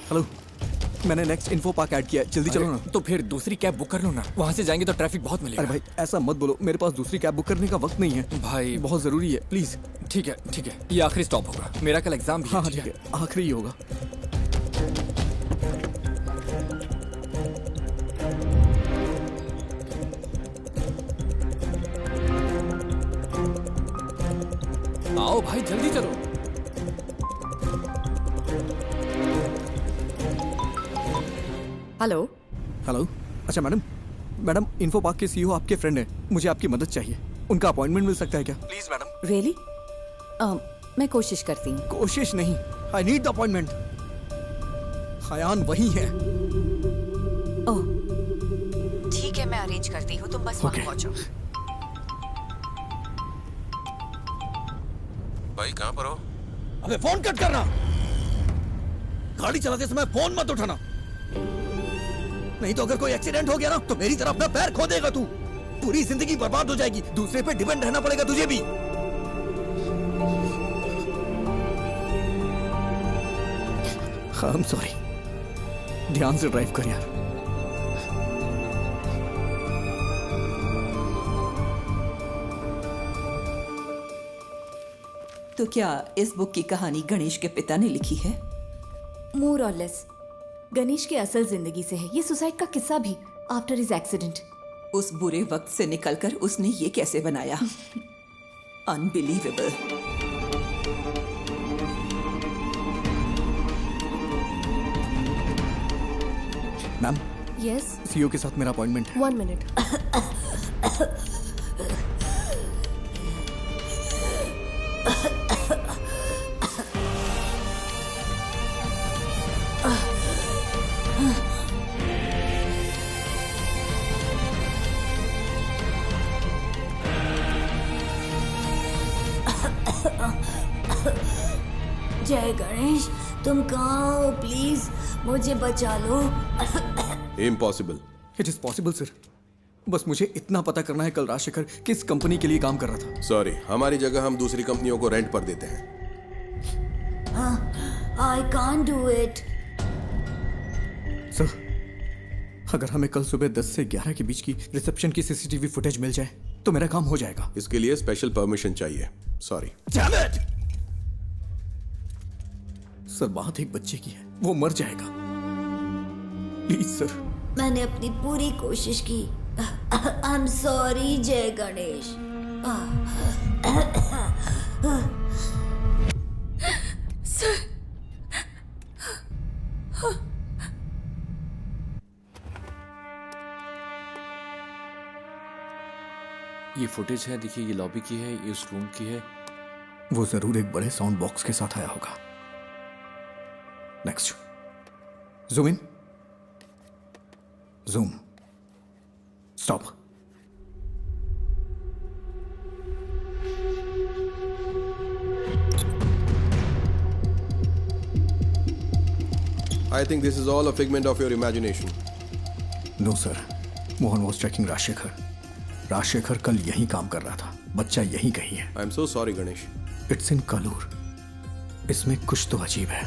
हेलो, मैंने नेक्स्ट इन्फो पार्क ऐड किया है, जल्दी चलो ना। तो फिर दूसरी कैब बुक कर लो ना, वहाँ से जाएंगे तो ट्रैफिक बहुत मिलेगा। अरे भाई ऐसा मत बोलो, मेरे पास दूसरी कैब बुक करने का वक्त नहीं है भाई, बहुत जरूरी है, प्लीज। ठीक है ठीक है, ये आखिरी स्टॉप होगा, मेरा कल एग्जाम भी है। हाँ ठीक है, आखिरी ही होगा। आओ भाई जल्दी चलो। हेलो हेलो, अच्छा मैडम इन्फो पार्क के सीईओ आपके फ्रेंड हैं, मुझे आपकी मदद चाहिए। उनका अपॉइंटमेंट मिल सकता है क्या? Please madam. रियली? मैं कोशिश करती हूँ। कोशिश नहीं, I need the appointment. Ayaan वही है। ओह ठीक है, मैं अरेंज करती हूँ, तुम बस वहाँ पहुँचो। भाई कहाँ पर हो? अबे फोन कट करना, गाड़ी चलाते समय फोन मत उठाना, नहीं तो अगर कोई एक्सीडेंट हो गया ना तो मेरी तरह अपना पैर खो देगा तू। पूरी जिंदगी बर्बाद हो जाएगी, दूसरे पे डिपेंड रहना पड़ेगा तुझे भी। आई एम सॉरी, ध्यान से ड्राइव कर यार। तो क्या इस बुक की कहानी गणेश के पिता ने लिखी है? मोर और लेस गणेश की असल जिंदगी से है ये सुसाइड का किस्सा भी, आफ्टर हिज एक्सीडेंट। उस बुरे वक्त से निकलकर उसने ये कैसे बनाया? अनबिलीवेबल। मैम। यस। सीईओ के साथ मेरा अपॉइंटमेंट है। 1 मिनट। जय गणेश, तुम कहाँ हो? प्लीज मुझे बचा लो। Impossible. It is possible sir, बस मुझे इतना पता करना है कल राजशेखर किस कंपनी के लिए काम कर रहा था। सॉरी, हमारी जगह हम दूसरी कंपनियों को रेंट पर देते हैं। I can't do it. Sir, अगर हमें कल सुबह 10 से 11 के बीच की रिसेप्शन की सीसीटीवी फुटेज मिल जाए तो मेरा काम हो जाएगा। इसके लिए स्पेशल परमिशन चाहिए। सॉरी। सर, बात एक बच्चे की है, वो मर जाएगा, प्लीज सर। मैंने अपनी पूरी कोशिश की। आई एम सॉरी जय गणेश। सर, ये फुटेज है, देखिए, ये लॉबी की है, ये उस रूम की है। वो जरूर एक बड़े साउंड बॉक्स के साथ आया होगा। Next, zoom in, zoom, stop. I think this is all a figment of your imagination. No sir, Mohan was checking Rajshekhar. Rajshekhar कल यहीं काम कर रहा था, बच्चा यहीं कहीं है। I'm so sorry Ganesh. It's in Kalur. इसमें कुछ तो अजीब है।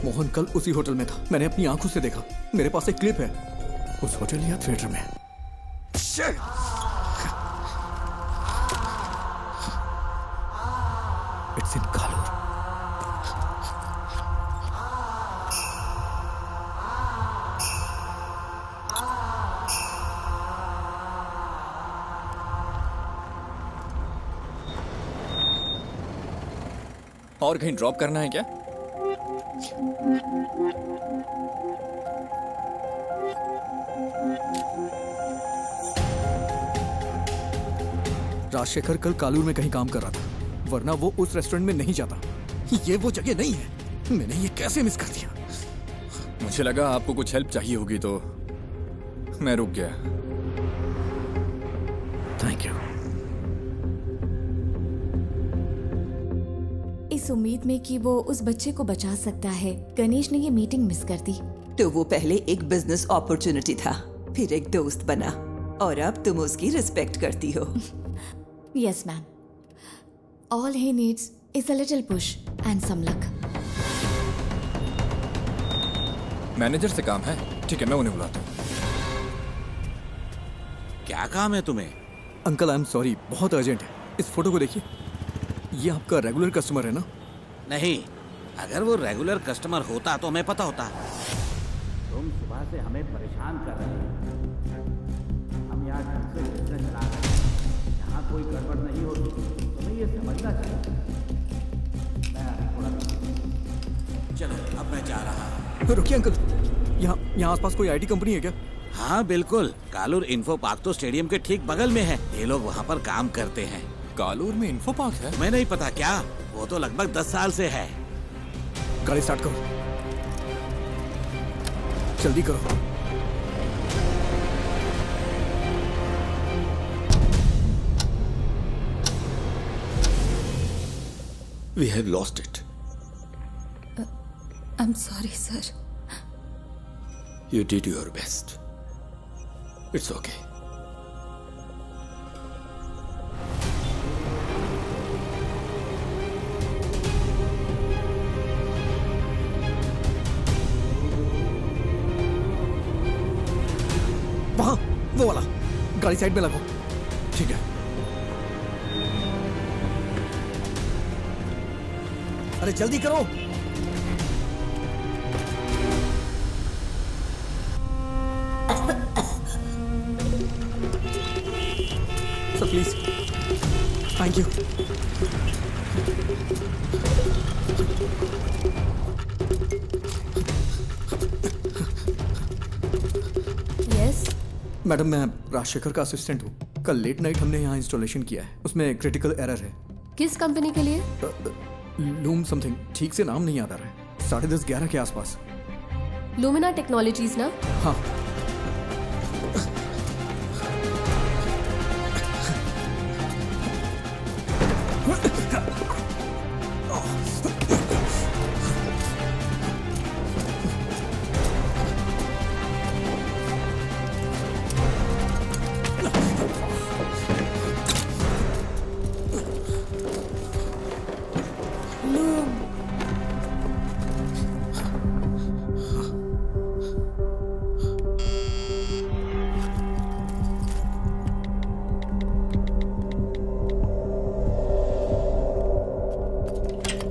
मोहन कल उसी होटल में था, मैंने अपनी आंखों से देखा, मेरे पास एक क्लिप है, उस होटल या थिएटर में। It's in Kalur. और कहीं ड्रॉप करना है क्या? राजशेखर कल कालूर में कहीं काम कर रहा था, वरना वो उस रेस्टोरेंट में नहीं जाता। ये वो जगह नहीं है। मैंने ये कैसे मिस कर दिया? मुझे लगा आपको कुछ हेल्प चाहिए होगी तो मैं रुक गया। Thank you. इस उम्मीद में कि वो उस बच्चे को बचा सकता है, गणेश ने ये मीटिंग मिस कर दी। तो वो पहले एक बिजनेस अपॉर्चुनिटी था, फिर एक दोस्त बना, और अब तुम उसकी रिस्पेक्ट करती हो। Yes ma'am, all he needs is a little push and some luck. Manager से काम है? ठीक है, मैं उन्हें बुलाता हूँ। क्या काम है तुम्हें? अंकल आई एम सॉरी, बहुत अर्जेंट है। इस फोटो को देखिए, ये आपका रेगुलर कस्टमर है ना? नहीं, अगर वो रेगुलर कस्टमर होता तो हमें पता होता। तुम सुबह से हमें परेशान कर रहे हो। हम यहाँ ढंग से बिजनेस चला रहे हैं, यहाँ कोई गड़बड़ नहीं होती, तुम्हें ये समझना चाहिए। मैं थोड़ा चलो, अब मैं जा रहा हूँ। रुकिए अंकल, यहाँ आसपास कोई आईटी कंपनी है क्या? हाँ बिल्कुल, कालूर इन्फो पार्क तो स्टेडियम के ठीक बगल में है। ये लोग वहाँ पर काम करते हैं। कालूर में इन्फो पार्क है? मैं नहीं पता क्या, वो तो लगभग 10 साल से है। गाड़ी स्टार्ट करो, जल्दी करो। We have lost it. I'm sorry, sir. You did your best. It's okay. वहां, वो वाला। गाड़ी साइड में लगाओ। ठीक है। अरे जल्दी करो। Sir please, thank you. Yes madam, मैं राजशेखर का असिस्टेंट हूँ। कल लेट नाइट हमने यहाँ इंस्टॉलेशन किया है, उसमें क्रिटिकल एरर है। किस कंपनी के लिए? लूम समथिंग, ठीक से नाम नहीं याद आ रहा है। 10:30-11 के आसपास। लुमिना टेक्नोलॉजीज ना? हाँ।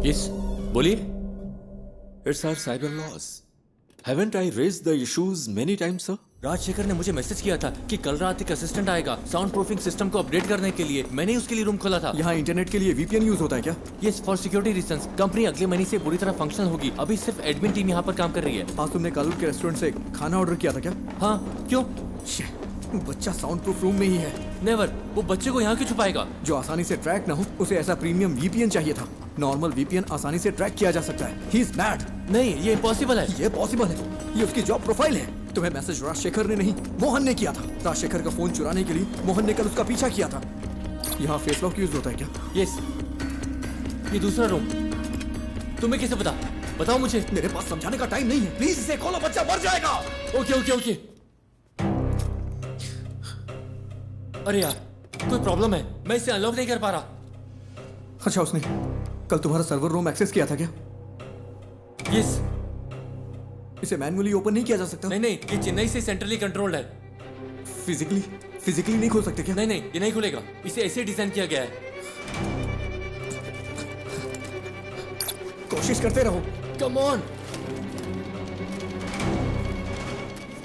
Yes, बोलिए। It's our cyber laws. Haven't I raised the issues many times, sir? Rajshekhar ने मुझे मैसेज किया था कि कल रात एक असिस्टेंट आएगा साउंड प्रूफिंग सिस्टम को अपडेट करने के लिए। मैंने उसके लिए रूम खोला था। यहाँ इंटरनेट के लिए VPN यूज होता है क्या? Yes, for security reasons. Company अगले महीने से पूरी तरह फंक्शनल होगी। अभी सिर्फ एडमिन टीम यहाँ पर काम कर रही है। आज तुमने कालूर के रेस्टोरेंट से खाना ऑर्डर किया था क्या? हाँ, क्यों? बच्चा साउंड प्रूफ रूम में ही है। नेवर, वो बच्चे को यहाँ क्यों छुपाएगा? जो आसानी से ट्रैक ना हो, उसे ऐसा प्रीमियम VPN चाहिए था। नॉर्मल VPN आसानी से ट्रैक किया जा सकता है। He is mad। नहीं, ये इम्पॉसिबल है। ये पॉसिबल है, ये उसकी जॉब प्रोफाइल है। तुम्हें मैसेज राजशेखर ने नहीं, मोहन ने किया था। राजशेखर का फोन चुराने के लिए मोहन ने कल उसका पीछा किया था। यहाँ फेस लॉक यूज होता है क्या? यस, ये दूसरा रूम। तुम्हें कैसे पता? बताओ मुझे। मेरे पास समझाने का टाइम नहीं है, प्लीज इसे खोलो, बच्चा मर जाएगा। Okay okay okay. अरे यार, कोई प्रॉब्लम है, मैं इसे अनलॉक नहीं कर पा रहा। अच्छा, उसने कल तुम्हारा सर्वर रूम एक्सेस किया था क्या? यस। इसे मैन्युअली ओपन नहीं किया जा सकता? नहीं नहीं, ये चेन्नई से सेंट्रली कंट्रोल्ड है। फिजिकली नहीं खोल सकते क्या? नहीं नहीं, ये नहीं खुलेगा। इसे ऐसे डिजाइन किया गया है। कोशिश करते रहो। Come on.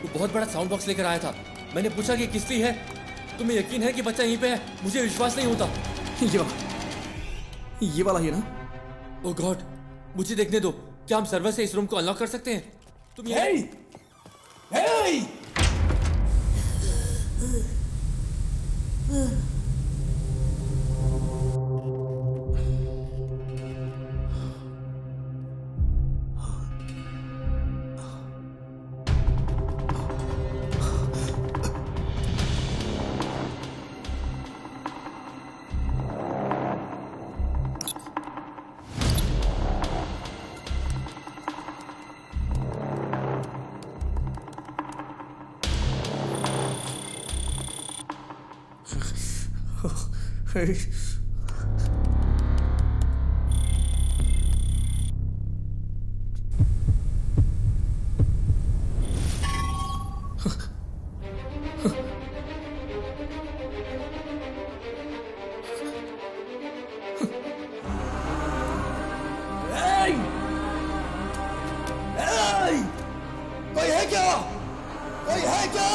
वो बहुत बड़ा साउंड बॉक्स लेकर आया था। मैंने पूछा कि किसकी है। तुम्हें यकीन है कि बच्चा यहीं पे है? मुझे विश्वास नहीं होता। ये वाला ही है ना? ओह गॉड, मुझे देखने दो। क्या हम सर्वर से इस रूम को अनलॉक कर सकते हैं? तुम ये कोई है क्या? कोई है क्या?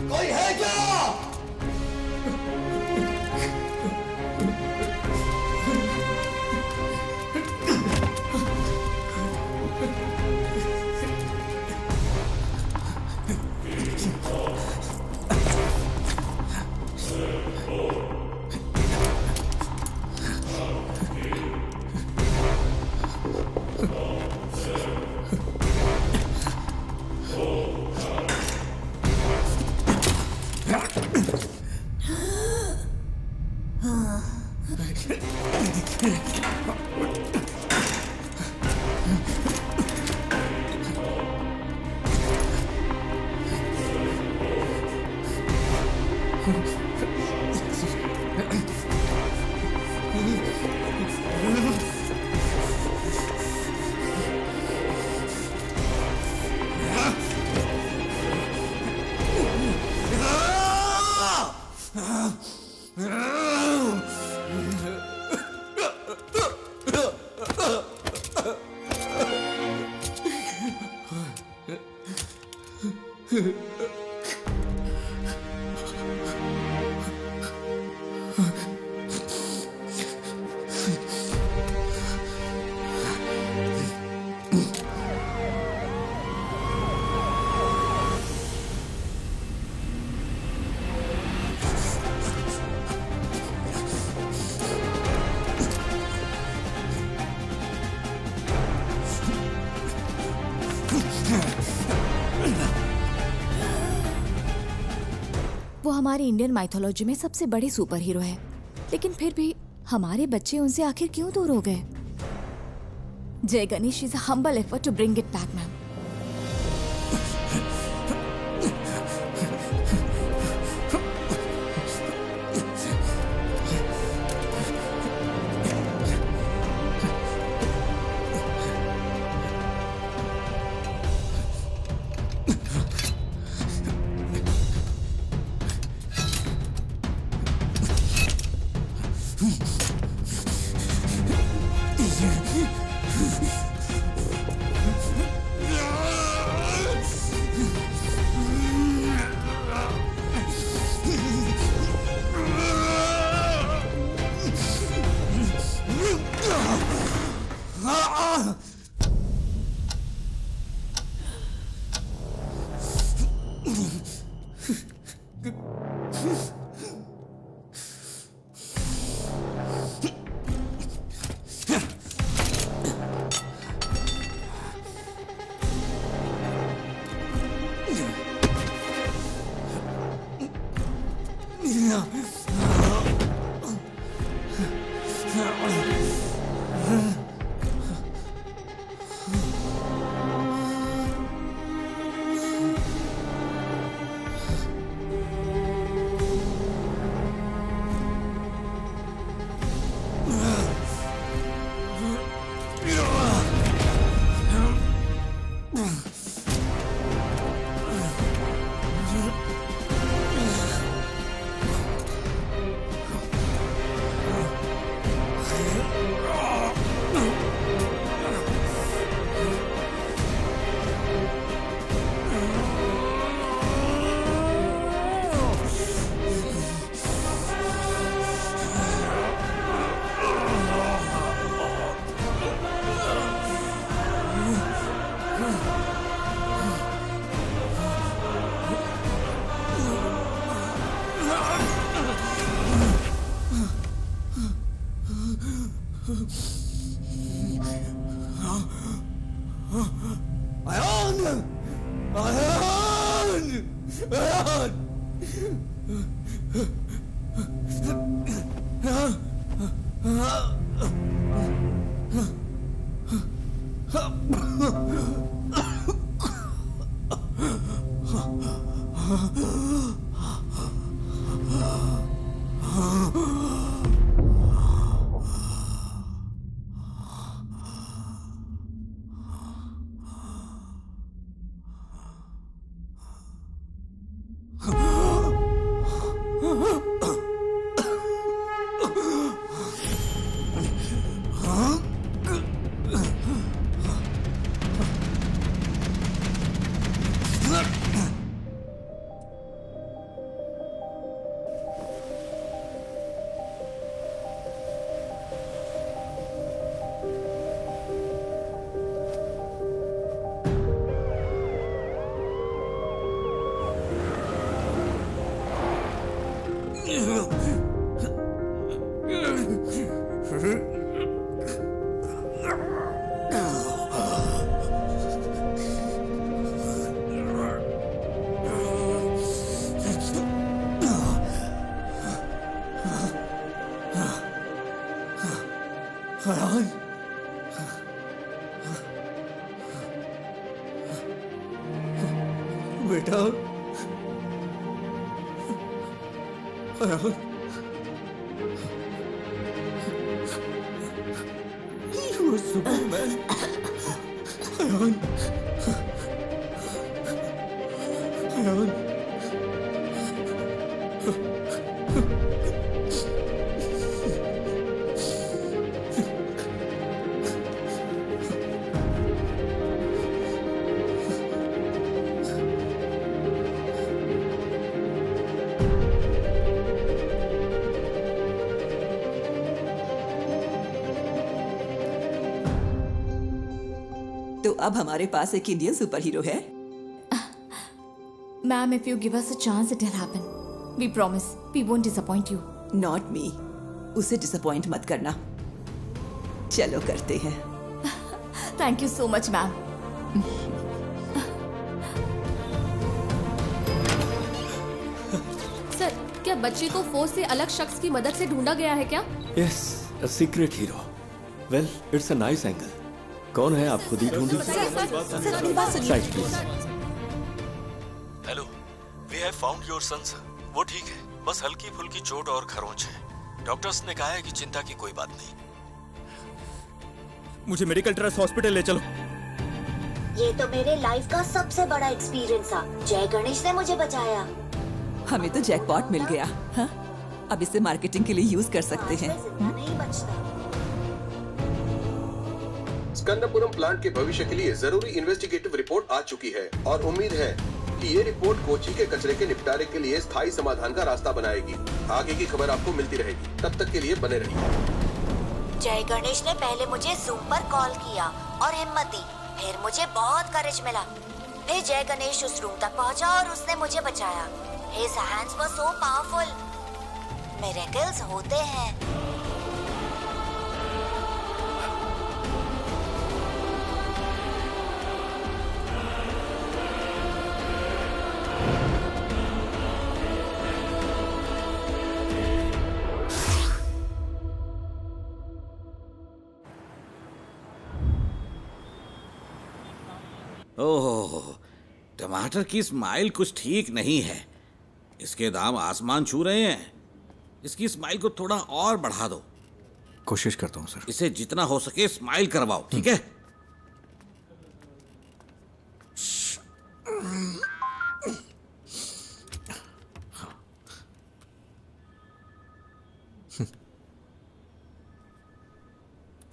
कोई है क्या? वो हमारी इंडियन माइथोलॉजी में सबसे बड़े सुपर हीरो है, लेकिन फिर भी हमारे बच्चे उनसे आखिर क्यों दूर हो गए? Jai Ganesh is a humble effort to bring it back, ma'am. बेटा You are Superman. तो अब हमारे पास एक इंडियन सुपर हीरो है। Ma'am, if you give us a chance, it'll happen. We promise. We won't disappoint you. Not me. उसे disappoint मत करना। चलो करते हैं। Thank you so much, ma'am. Sir, क्या बच्चे को फोर्स से अलग शख्स की मदद से ढूंढा गया है क्या? Yes, a secret hero. Well, it's a nice angle. कौन है आप खुद ही ढूंढ लीजिए। Hello, we have found your son sir. वो ठीक है, बस हल्की फुल्की चोट और खरोंच है। डॉक्टर्स ने कहा है कि चिंता की कोई बात नहीं। मुझे मेडिकल ट्रस्ट हॉस्पिटल ले चलो। ये तो मेरे लाइफ का सबसे बड़ा एक्सपीरियंस था। जय गणेश ने मुझे बचाया। हमें तो जैकपॉट मिल गया। हाँ? अब इसे मार्केटिंग के लिए यूज कर सकते हैं। नहीं बचता। स्कंदपुरम प्लांट के भविष्य के लिए जरूरी इन्वेस्टिगेटिव रिपोर्ट आ चुकी है और उम्मीद है कि ये रिपोर्ट कोची के कचरे के निपटारे के लिए स्थायी समाधान का रास्ता बनाएगी। आगे की खबर आपको मिलती रहेगी, तब तक के लिए बने रहिए। जय गणेश ने पहले मुझे जूम पर कॉल किया और हिम्मत दी, फिर मुझे बहुत करेज मिला। फिर जय गणेश उस रूम तक पहुंचा और उसने मुझे बचाया। His hands were so powerful. Miracles होते हैं। ओह, टमाटर की स्माइल कुछ ठीक नहीं है। इसके दाम आसमान छू रहे हैं। इसकी स्माइल को थोड़ा और बढ़ा दो। कोशिश करता हूँ सर। इसे जितना हो सके स्माइल करवाओ, ठीक है?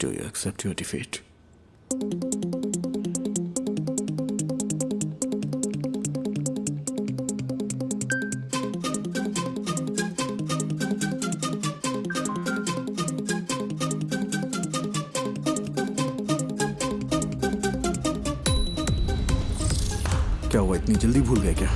Do you accept your defeat? क्या हुआ, इतनी जल्दी भूल गए क्या?